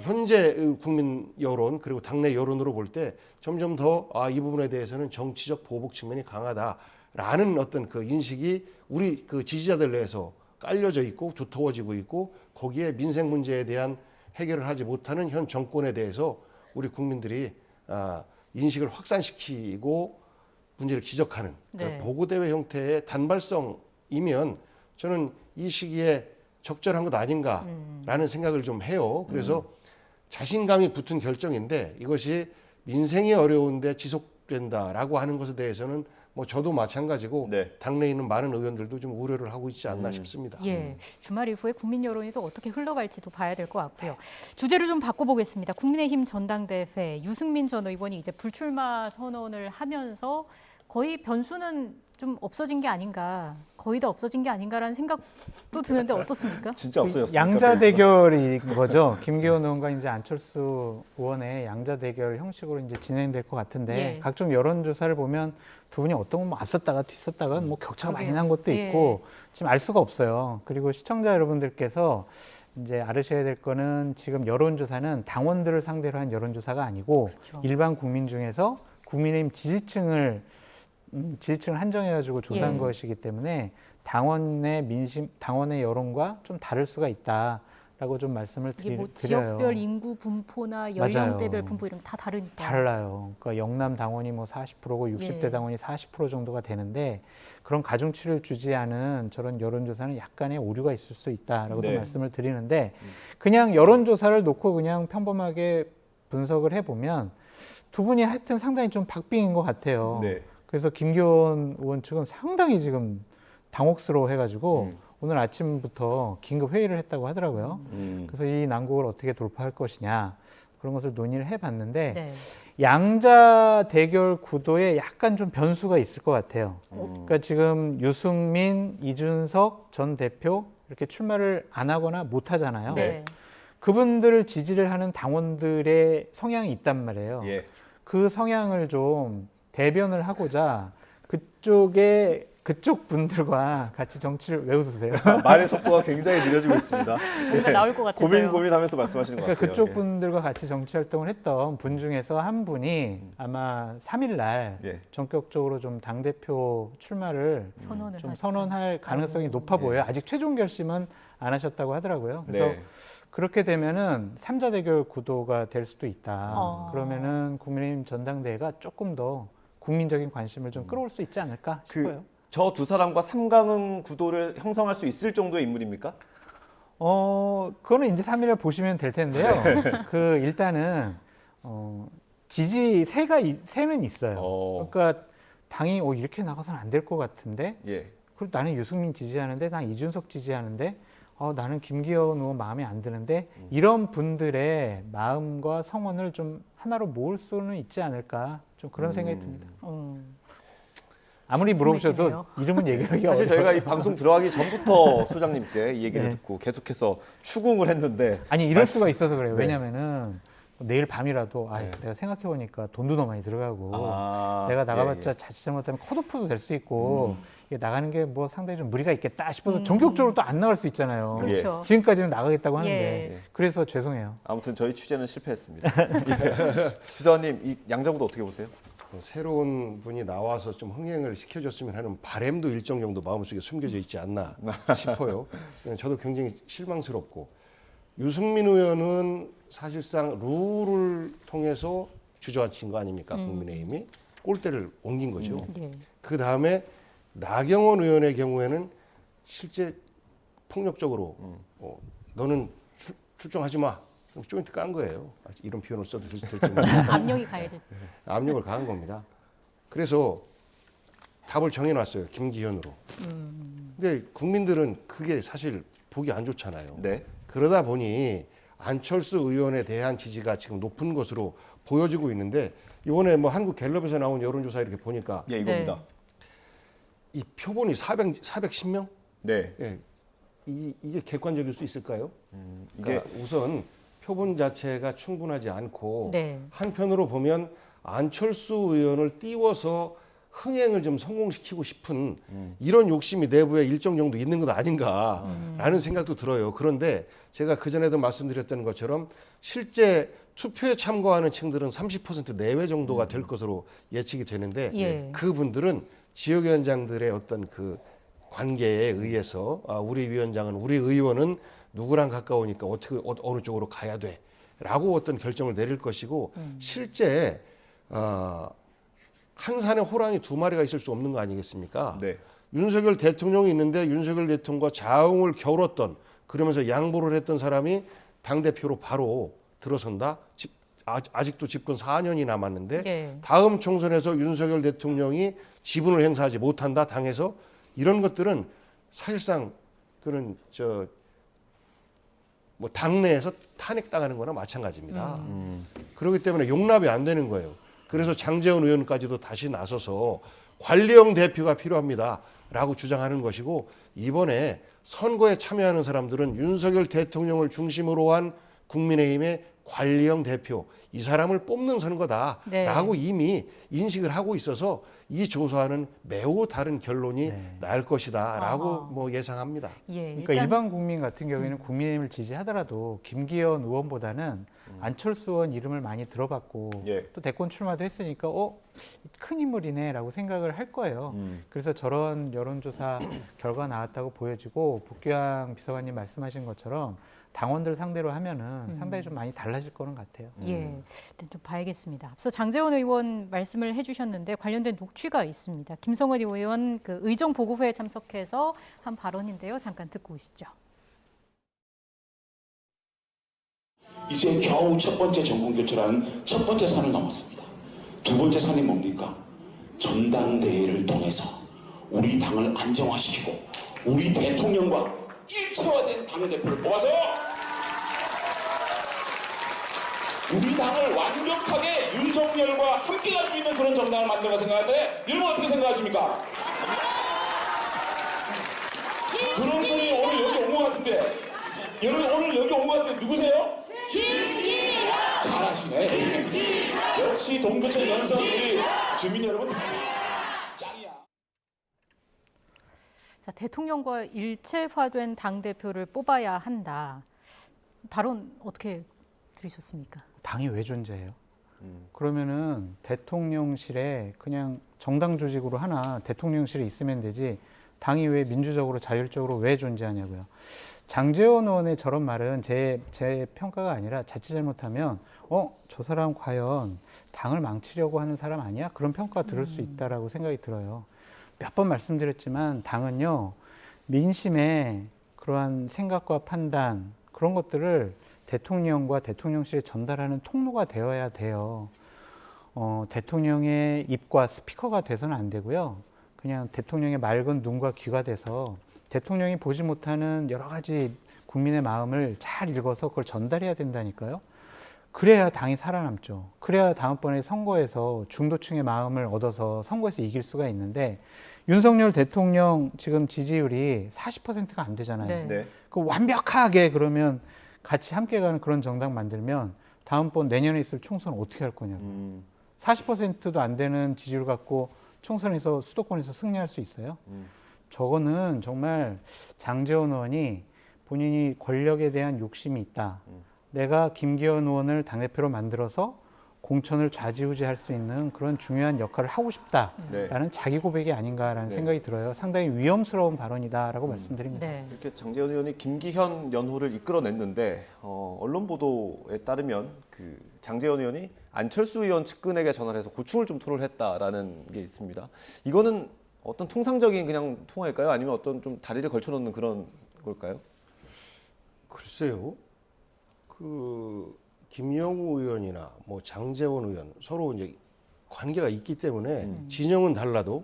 현재 국민 여론 그리고 당내 여론으로 볼 때 점점 더 이 부분에 대해서는 정치적 보복 측면이 강하다라는 어떤 그 인식이 우리 그 지지자들 내에서 깔려져 있고 두터워지고 있고 거기에 민생 문제에 대한 해결을 하지 못하는 현 정권에 대해서 우리 국민들이 인식을 확산시키고 문제를 지적하는 네. 보고대회 형태의 단발성이면 저는 이 시기에 적절한 것 아닌가라는 생각을 좀 해요. 그래서 자신감이 붙은 결정인데 이것이 민생이 어려운데 지속된다라고 하는 것에 대해서는 뭐 저도 마찬가지고 네. 당내에 있는 많은 의원들도 좀 우려를 하고 있지 않나 싶습니다. 예, 주말 이후에 국민 여론이 또 어떻게 흘러갈지도 봐야 될 것 같고요. 주제를 좀 바꿔보겠습니다. 국민의힘 전당대회 유승민 전 의원이 이제 불출마 선언을 하면서 거의 변수는 좀 없어진 게 아닌가, 거의 다 없어진 게 아닌가라는 생각도 드는데 어떻습니까? 진짜 없어졌습니까? 양자 대결인 거죠. 김기현 의원과 이제 안철수 의원의 양자 대결 형식으로 이제 진행될 것 같은데 예. 각종 여론조사를 보면 두 분이 어떤 건 뭐 앞섰다가 뒤섰다가 뭐 격차가 많이 난 것도 예. 있고 지금 알 수가 없어요. 그리고 시청자 여러분들께서 이제 알으셔야 될 거는 지금 여론조사는 당원들을 상대로 한 여론조사가 아니고 그렇죠. 일반 국민 중에서 국민의힘 지지층을 한정해가지고 조사한 예. 것이기 때문에 당원의 민심, 당원의 여론과 좀 다를 수가 있다라고 좀 말씀을 이게 뭐 드려요. 지역별 인구 분포나 연령대별 분포 이런 거 다 다르니까. 달라요. 그러니까 영남 당원이 뭐 40%고 60대 예. 당원이 40% 정도가 되는데 그런 가중치를 주지 않은 저런 여론조사는 약간의 오류가 있을 수 있다라고도 네. 말씀을 드리는데 그냥 여론조사를 놓고 그냥 평범하게 분석을 해보면 두 분이 하여튼 상당히 좀 박빙인 것 같아요. 네. 그래서 김기현 의원 측은 상당히 지금 당혹스러워 해가지고 오늘 아침부터 긴급 회의를 했다고 하더라고요. 그래서 이 난국을 어떻게 돌파할 것이냐 그런 것을 논의를 해봤는데 네. 양자 대결 구도에 약간 좀 변수가 있을 것 같아요. 그러니까 지금 유승민, 이준석 전 대표 이렇게 출마를 안 하거나 못 하잖아요. 네. 그분들을 지지를 하는 당원들의 성향이 있단 말이에요. 예. 그 성향을 좀 대변을 하고자 그쪽 분들과 같이 정치를 왜 웃으세요? 말의 속도가 굉장히 느려지고 있습니다. 뭔가 나올 것 같아서요. 고민하면서 말씀하시는 것 그러니까 같아요. 그쪽 예. 분들과 같이 정치 활동을 했던 분 중에서 한 분이 아마 3일 날 예. 전격적으로 좀 당대표 출마를 선언을 좀 하겠다. 선언할 가능성이 높아 보여요. 아직 최종 결심은 안 하셨다고 하더라고요. 그래서 네. 그렇게 되면은 3자 대결 구도가 될 수도 있다. 어. 그러면은 국민의힘 전당대회가 조금 더 국민적인 관심을 좀 끌어올 수 있지 않을까 싶어요. 저 두 사람과 삼강은 구도를 형성할 수 있을 정도의 인물입니까? 그거는 이제 3일을 보시면 될 텐데요. 그 일단은 세는 있어요. 그러니까 당이 이렇게 나가서는 안 될 것 같은데. 예. 그리고 나는 유승민 지지하는데, 난 이준석 지지하는데, 나는 김기현 의원 마음에 안 드는데 이런 분들의 마음과 성원을 좀 하나로 모을 수는 있지 않을까. 좀 그런 생각이 듭니다. 아무리 물어보셔도 궁금해지네요. 이름은 얘기하기 사실 어려워요. 저희가 이 방송 들어가기 전부터 소장님께 이 얘기를 네. 듣고 계속해서 추궁을 했는데 아니 이럴 수가 있어서 그래요. 네. 왜냐면은 내일 밤이라도 내가 생각해 보니까 돈도 너무 많이 들어가고 내가 나가봤자 자칫 잘못하면 컷오프도 될 수 있고 이게 나가는 게 뭐 상당히 좀 무리가 있겠다 싶어서 전격적으로 또 안 나갈 수 있잖아요. 그렇죠. 지금까지는 나가겠다고 하는데 예. 그래서 죄송해요. 아무튼 저희 취재는 실패했습니다. 비서관님 이 양자구도 어떻게 보세요? 새로운 분이 나와서 좀 흥행을 시켜줬으면 하는 바람도 일정 정도 마음속에 숨겨져 있지 않나 싶어요. 저도 굉장히 실망스럽고 유승민 의원은 사실상 룰을 통해서 주저앉힌 거 아닙니까? 국민의힘이 꼴대를 옮긴 거죠. 네. 그 다음에 나경원 의원의 경우에는 실제 폭력적으로 너는 출정하지 마. 조인트 깐 거예요. 이런 표현을 써도 될지 모르겠지만 압력이 가해졌어요. 압력을 가한 겁니다. 그래서 답을 정해놨어요. 김기현으로. 근데 국민들은 그게 사실 보기 안 좋잖아요. 네. 그러다 보니 안철수 의원에 대한 지지가 지금 높은 것으로 보여지고 있는데 이번에 뭐 한국갤럽에서 나온 여론조사 이렇게 보니까 예, 이겁니다. 이 표본이 410명? 네. 예. 이게 객관적일 수 있을까요? 이게 그러니까 우선 표본 자체가 충분하지 않고 네. 한편으로 보면 안철수 의원을 띄워서 흥행을 좀 성공시키고 싶은 이런 욕심이 내부에 일정 정도 있는 것 아닌가라는 생각도 들어요. 그런데 제가 그전에도 말씀드렸던 것처럼 실제 투표에 참가하는 층들은 30% 내외 정도가 될 것으로 예측이 되는데 예. 그분들은 지역위원장들의 어떤 그 관계에 의해서 우리 위원장은 우리 의원은 누구랑 가까우니까 어떻게 어느 쪽으로 가야 돼라고 어떤 결정을 내릴 것이고 실제 한 산에 호랑이 두 마리가 있을 수 없는 거 아니겠습니까? 네. 윤석열 대통령이 있는데 윤석열 대통령과 좌웅을 겨뤘던 그러면서 양보를 했던 사람이 당대표로 바로 들어선다? 아직도 집권 4년이 남았는데 네. 다음 총선에서 윤석열 대통령이 지분을 행사하지 못한다 당에서 이런 것들은 사실상 그런 뭐 당내에서 탄핵당하는 거나 마찬가지입니다. 그렇기 때문에 용납이 안 되는 거예요. 그래서 장제원 의원까지도 다시 나서서 관리형 대표가 필요합니다라고 주장하는 것이고 이번에 선거에 참여하는 사람들은 윤석열 대통령을 중심으로 한 국민의힘의 관리형 대표 이 사람을 뽑는 선거다라고 네. 이미 인식을 하고 있어서 이 조사와는 매우 다른 결론이 날 것이다라고 뭐 예상합니다. 예, 그러니까 일반 국민 같은 경우에는 국민의힘을 지지하더라도 김기현 의원보다는 안철수 의원 이름을 많이 들어봤고 또 대권 출마도 했으니까 큰 인물이네라고 생각을 할 거예요. 그래서 저런 여론조사 결과 나왔다고 보여지고 복귀왕 비서관님 말씀하신 것처럼 당원들 상대로 하면은 상당히 좀 많이 달라질 거는 같아요. 예, 일단 좀 봐야겠습니다. 앞서 장제원 의원 말씀을 해주셨는데 관련된 녹취가 있습니다. 김성은 의원 그 의정 보고회에 참석해서 한 발언인데요. 잠깐 듣고 오시죠. 이제 겨우 첫 번째 정권 교체라는 첫 번째 산을 넘었습니다. 두 번째 산이 뭡니까? 전당대회를 통해서 우리 당을 안정화시키고 우리 대통령과 일체화된 당대표를 뽑아서 우리 당을 완벽하게 윤석열과 함께 갈 수 있는 그런 정당을 만들어가 생각하는데 여러분 어떻게 생각하십니까? 그런 분이 오늘 여기 온 것 같은데 여러분 오늘 여기 온 것 같은데 누구세요? 잘하시네. 역시 동두천 연선 우리 주민 여러분 짱이야. 자, 대통령과 일체화된 당대표를 뽑아야 한다. 발언 어떻게 들으셨습니까? 당이 왜 존재해요? 그러면은 대통령실에 그냥 정당 조직으로 하나 대통령실에 있으면 되지 당이 왜 민주적으로 자율적으로 왜 존재하냐고요. 장제원 의원의 저런 말은 제 평가가 아니라 자칫 잘못하면 저 사람 과연 당을 망치려고 하는 사람 아니야? 그런 평가 들을 수 있다라고 생각이 들어요. 몇 번 말씀드렸지만 당은요 민심의 그러한 생각과 판단 그런 것들을 대통령과 대통령실에 전달하는 통로가 되어야 돼요. 대통령의 입과 스피커가 돼서는 안 되고요. 그냥 대통령의 맑은 눈과 귀가 돼서 대통령이 보지 못하는 여러 가지 국민의 마음을 잘 읽어서 그걸 전달해야 된다니까요. 그래야 당이 살아남죠. 그래야 다음번에 선거에서 중도층의 마음을 얻어서 선거에서 이길 수가 있는데 윤석열 대통령 지금 지지율이 40%가 안 되잖아요. 네. 그 완벽하게 그러면 같이 함께 가는 그런 정당 만들면 다음번 내년에 있을 총선 어떻게 할 거냐고요. 40%도 안 되는 지지율 갖고 총선에서 수도권에서 승리할 수 있어요? 저거는 정말 장제원 의원이 본인이 권력에 대한 욕심이 있다. 내가 김기현 의원을 당대표로 만들어서 공천을 좌지우지할 수 있는 그런 중요한 역할을 하고 싶다라는 자기 고백이 아닌가라는 생각이 들어요. 상당히 위험스러운 발언이다라고 말씀드립니다. 이렇게 장제원 의원이 김기현 연호를 이끌어냈는데 언론 보도에 따르면 그 장제원 의원이 안철수 의원 측근에게 전화를 해서 고충을 좀 토로를 했다라는 게 있습니다. 이거는 어떤 통상적인 그냥 통화일까요? 아니면 어떤 좀 다리를 걸쳐놓는 그런 걸까요? 글쎄요. 김영우 의원이나 뭐 장제원 의원 서로 이제 관계가 있기 때문에 진영은 달라도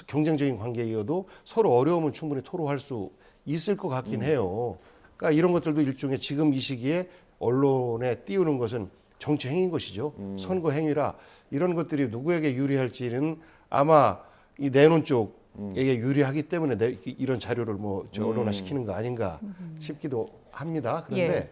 경쟁적인 관계이어도 서로 어려움은 충분히 토로할 수 있을 것 같긴 해요. 그러니까 이런 것들도 일종의 지금 이 시기에 언론에 띄우는 것은 정치 행위인 것이죠. 선거 행위라 이런 것들이 누구에게 유리할지는 아마 이 내놓은 쪽에게 유리하기 때문에 이런 자료를 뭐 언론화시키는 거 아닌가 싶기도 합니다. 그런데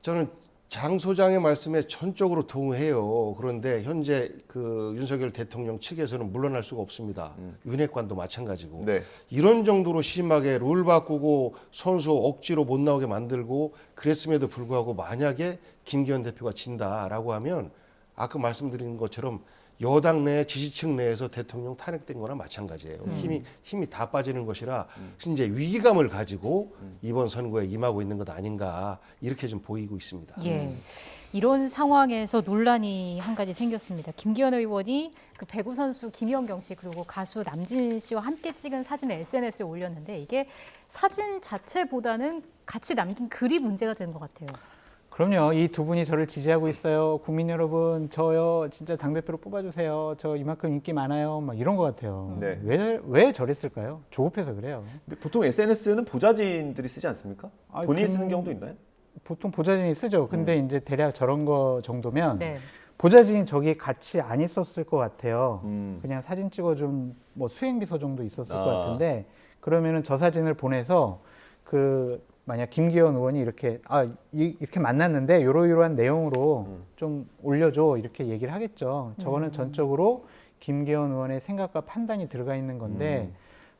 저는 장 소장의 말씀에 전적으로 동의해요. 그런데 현재 그 윤석열 대통령 측에서는 물러날 수가 없습니다. 윤핵관도 마찬가지고. 네. 이런 정도로 심하게 룰 바꾸고 선수 억지로 못 나오게 만들고 그랬음에도 불구하고 만약에 김기현 대표가 진다라고 하면 아까 말씀드린 것처럼 여당 내 지지층 내에서 대통령 탄핵된 거나 마찬가지예요. 힘이 다 빠지는 것이라 이제 위기감을 가지고 이번 선거에 임하고 있는 것 아닌가 이렇게 좀 보이고 있습니다. 예. 이런 상황에서 논란이 한 가지 생겼습니다. 김기현 의원이 그 배구 선수 김연경 씨 그리고 가수 남진 씨와 함께 찍은 사진을 SNS에 올렸는데 이게 사진 자체보다는 같이 남긴 글이 문제가 된 것 같아요. 그럼요. 이 두 분이 저를 지지하고 있어요. 국민 여러분, 저요 진짜 당대표로 뽑아주세요. 저 이만큼 인기 많아요. 막 이런 것 같아요. 네. 왜 저랬을까요? 조급해서 그래요. 근데 보통 SNS는 보좌진들이 쓰지 않습니까? 본인이 쓰는 경우도 있나요? 보통 보좌진이 쓰죠. 근데 이제 대략 저런 거 정도면 네. 보좌진이 저기 같이 안 있었을 것 같아요. 그냥 사진 찍어준 뭐 수행비서 정도 있었을 것 같은데 그러면은 저 사진을 보내서 만약 김기현 의원이 이렇게 만났는데 이러이러한 내용으로 좀 올려줘 이렇게 얘기를 하겠죠. 저거는 전적으로 김기현 의원의 생각과 판단이 들어가 있는 건데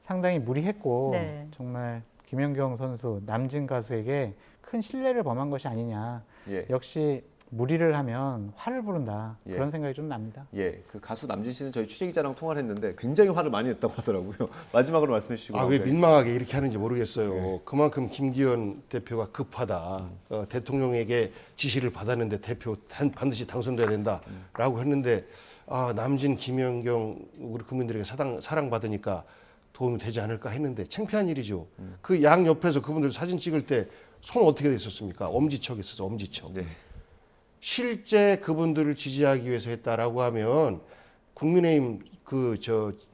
상당히 무리했고 네. 정말 김연경 선수, 남진 가수에게 큰 신뢰를 범한 것이 아니냐. 예. 역시 무리를 하면 화를 부른다. 예. 그런 생각이 좀 납니다. 예, 그 가수 남진 씨는 저희 취재기자랑 통화를 했는데 굉장히 화를 많이 냈다고 하더라고요. 마지막으로 말씀해 주시고. 왜 민망하게 이렇게 하는지 모르겠어요. 네. 그만큼 김기현 대표가 급하다. 대통령에게 지시를 받았는데 대표 반드시 당선돼야 된다라고 했는데 남진, 김연경 우리 국민들에게 사랑받으니까 도움이 되지 않을까 했는데 창피한 일이죠. 그 양 옆에서 그분들 사진 찍을 때 손 어떻게 됐었습니까? 엄지척 했었어, 엄지척. 네. 실제 그분들을 지지하기 위해서 했다라고 하면 국민의힘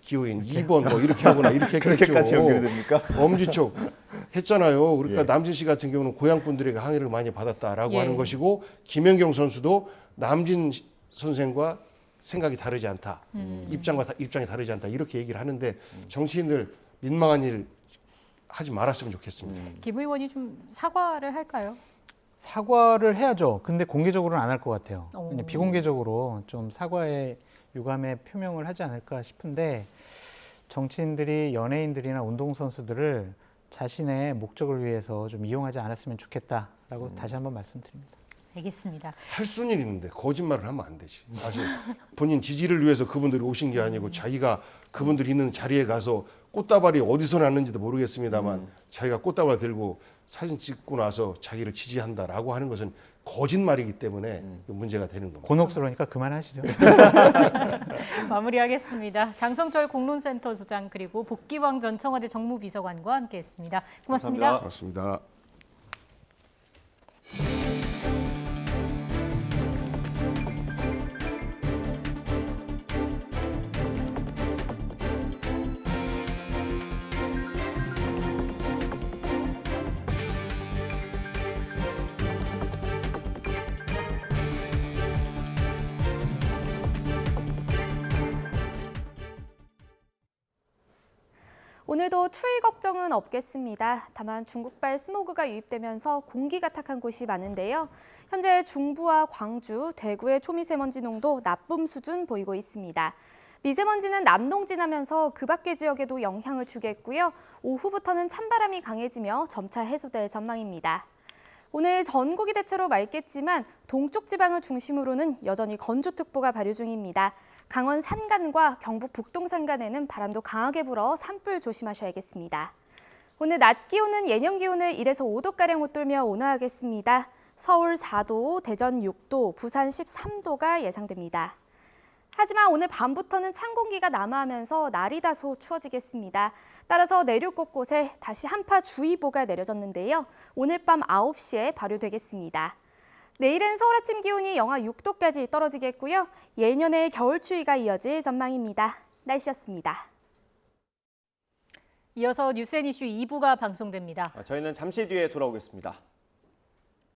기호인 2번 뭐 이렇게 하거나 이렇게 했겠죠. 그렇게까지 연결이 됩니까? 엄지척 했잖아요. 그러니까 남진 씨 같은 경우는 고향 분들에게 항의를 많이 받았다라고 하는 것이고 김연경 선수도 남진 선생과 생각이 다르지 않다. 입장이 다르지 않다. 이렇게 얘기를 하는데 정치인들 민망한 일 하지 말았으면 좋겠습니다. 김 의원이 좀 사과를 할까요? 사과를 해야죠. 근데 공개적으로는 안 할 것 같아요. 그냥 비공개적으로 좀 사과의 유감의 표명을 하지 않을까 싶은데 정치인들이 연예인들이나 운동선수들을 자신의 목적을 위해서 좀 이용하지 않았으면 좋겠다라고 다시 한번 말씀드립니다. 알겠습니다. 할 수는 있는데 거짓말을 하면 안 되지. 사실 본인 지지를 위해서 그분들이 오신 게 아니고 자기가 그분들이 있는 자리에 가서 꽃다발이 어디서 났는지도 모르겠습니다만 자기가 꽃다발 들고 사진 찍고 나서 자기를 지지한다라고 하는 것은 거짓말이기 때문에 문제가 되는 겁니다. 곤혹스러우니까 그만하시죠. 마무리하겠습니다. 장성철 공론센터 소장 그리고 복기왕 전 청와대 정무비서관과 함께했습니다. 고맙습니다. 고맙습니다. 오늘도 추위 걱정은 없겠습니다. 다만 중국발 스모그가 유입되면서 공기가 탁한 곳이 많은데요. 현재 중부와 광주, 대구의 초미세먼지 농도 나쁨 수준 보이고 있습니다. 미세먼지는 남동진하면서 그 밖의 지역에도 영향을 주겠고요. 오후부터는 찬바람이 강해지며 점차 해소될 전망입니다. 오늘 전국이 대체로 맑겠지만 동쪽 지방을 중심으로는 여전히 건조특보가 발효 중입니다. 강원 산간과 경북 북동 산간에는 바람도 강하게 불어 산불 조심하셔야겠습니다. 오늘 낮 기온은 예년 기온을 1에서 5도가량 웃돌며 온화하겠습니다. 서울 4도, 대전 6도, 부산 13도가 예상됩니다. 하지만 오늘 밤부터는 찬 공기가 남하하면서 날이 다소 추워지겠습니다. 따라서 내륙 곳곳에 다시 한파주의보가 내려졌는데요. 오늘 밤 9시에 발효되겠습니다. 내일은 서울 아침 기온이 영하 6도까지 떨어지겠고요. 예년의 겨울 추위가 이어질 전망입니다. 날씨였습니다. 이어서 뉴스앤이슈 2부가 방송됩니다. 저희는 잠시 뒤에 돌아오겠습니다.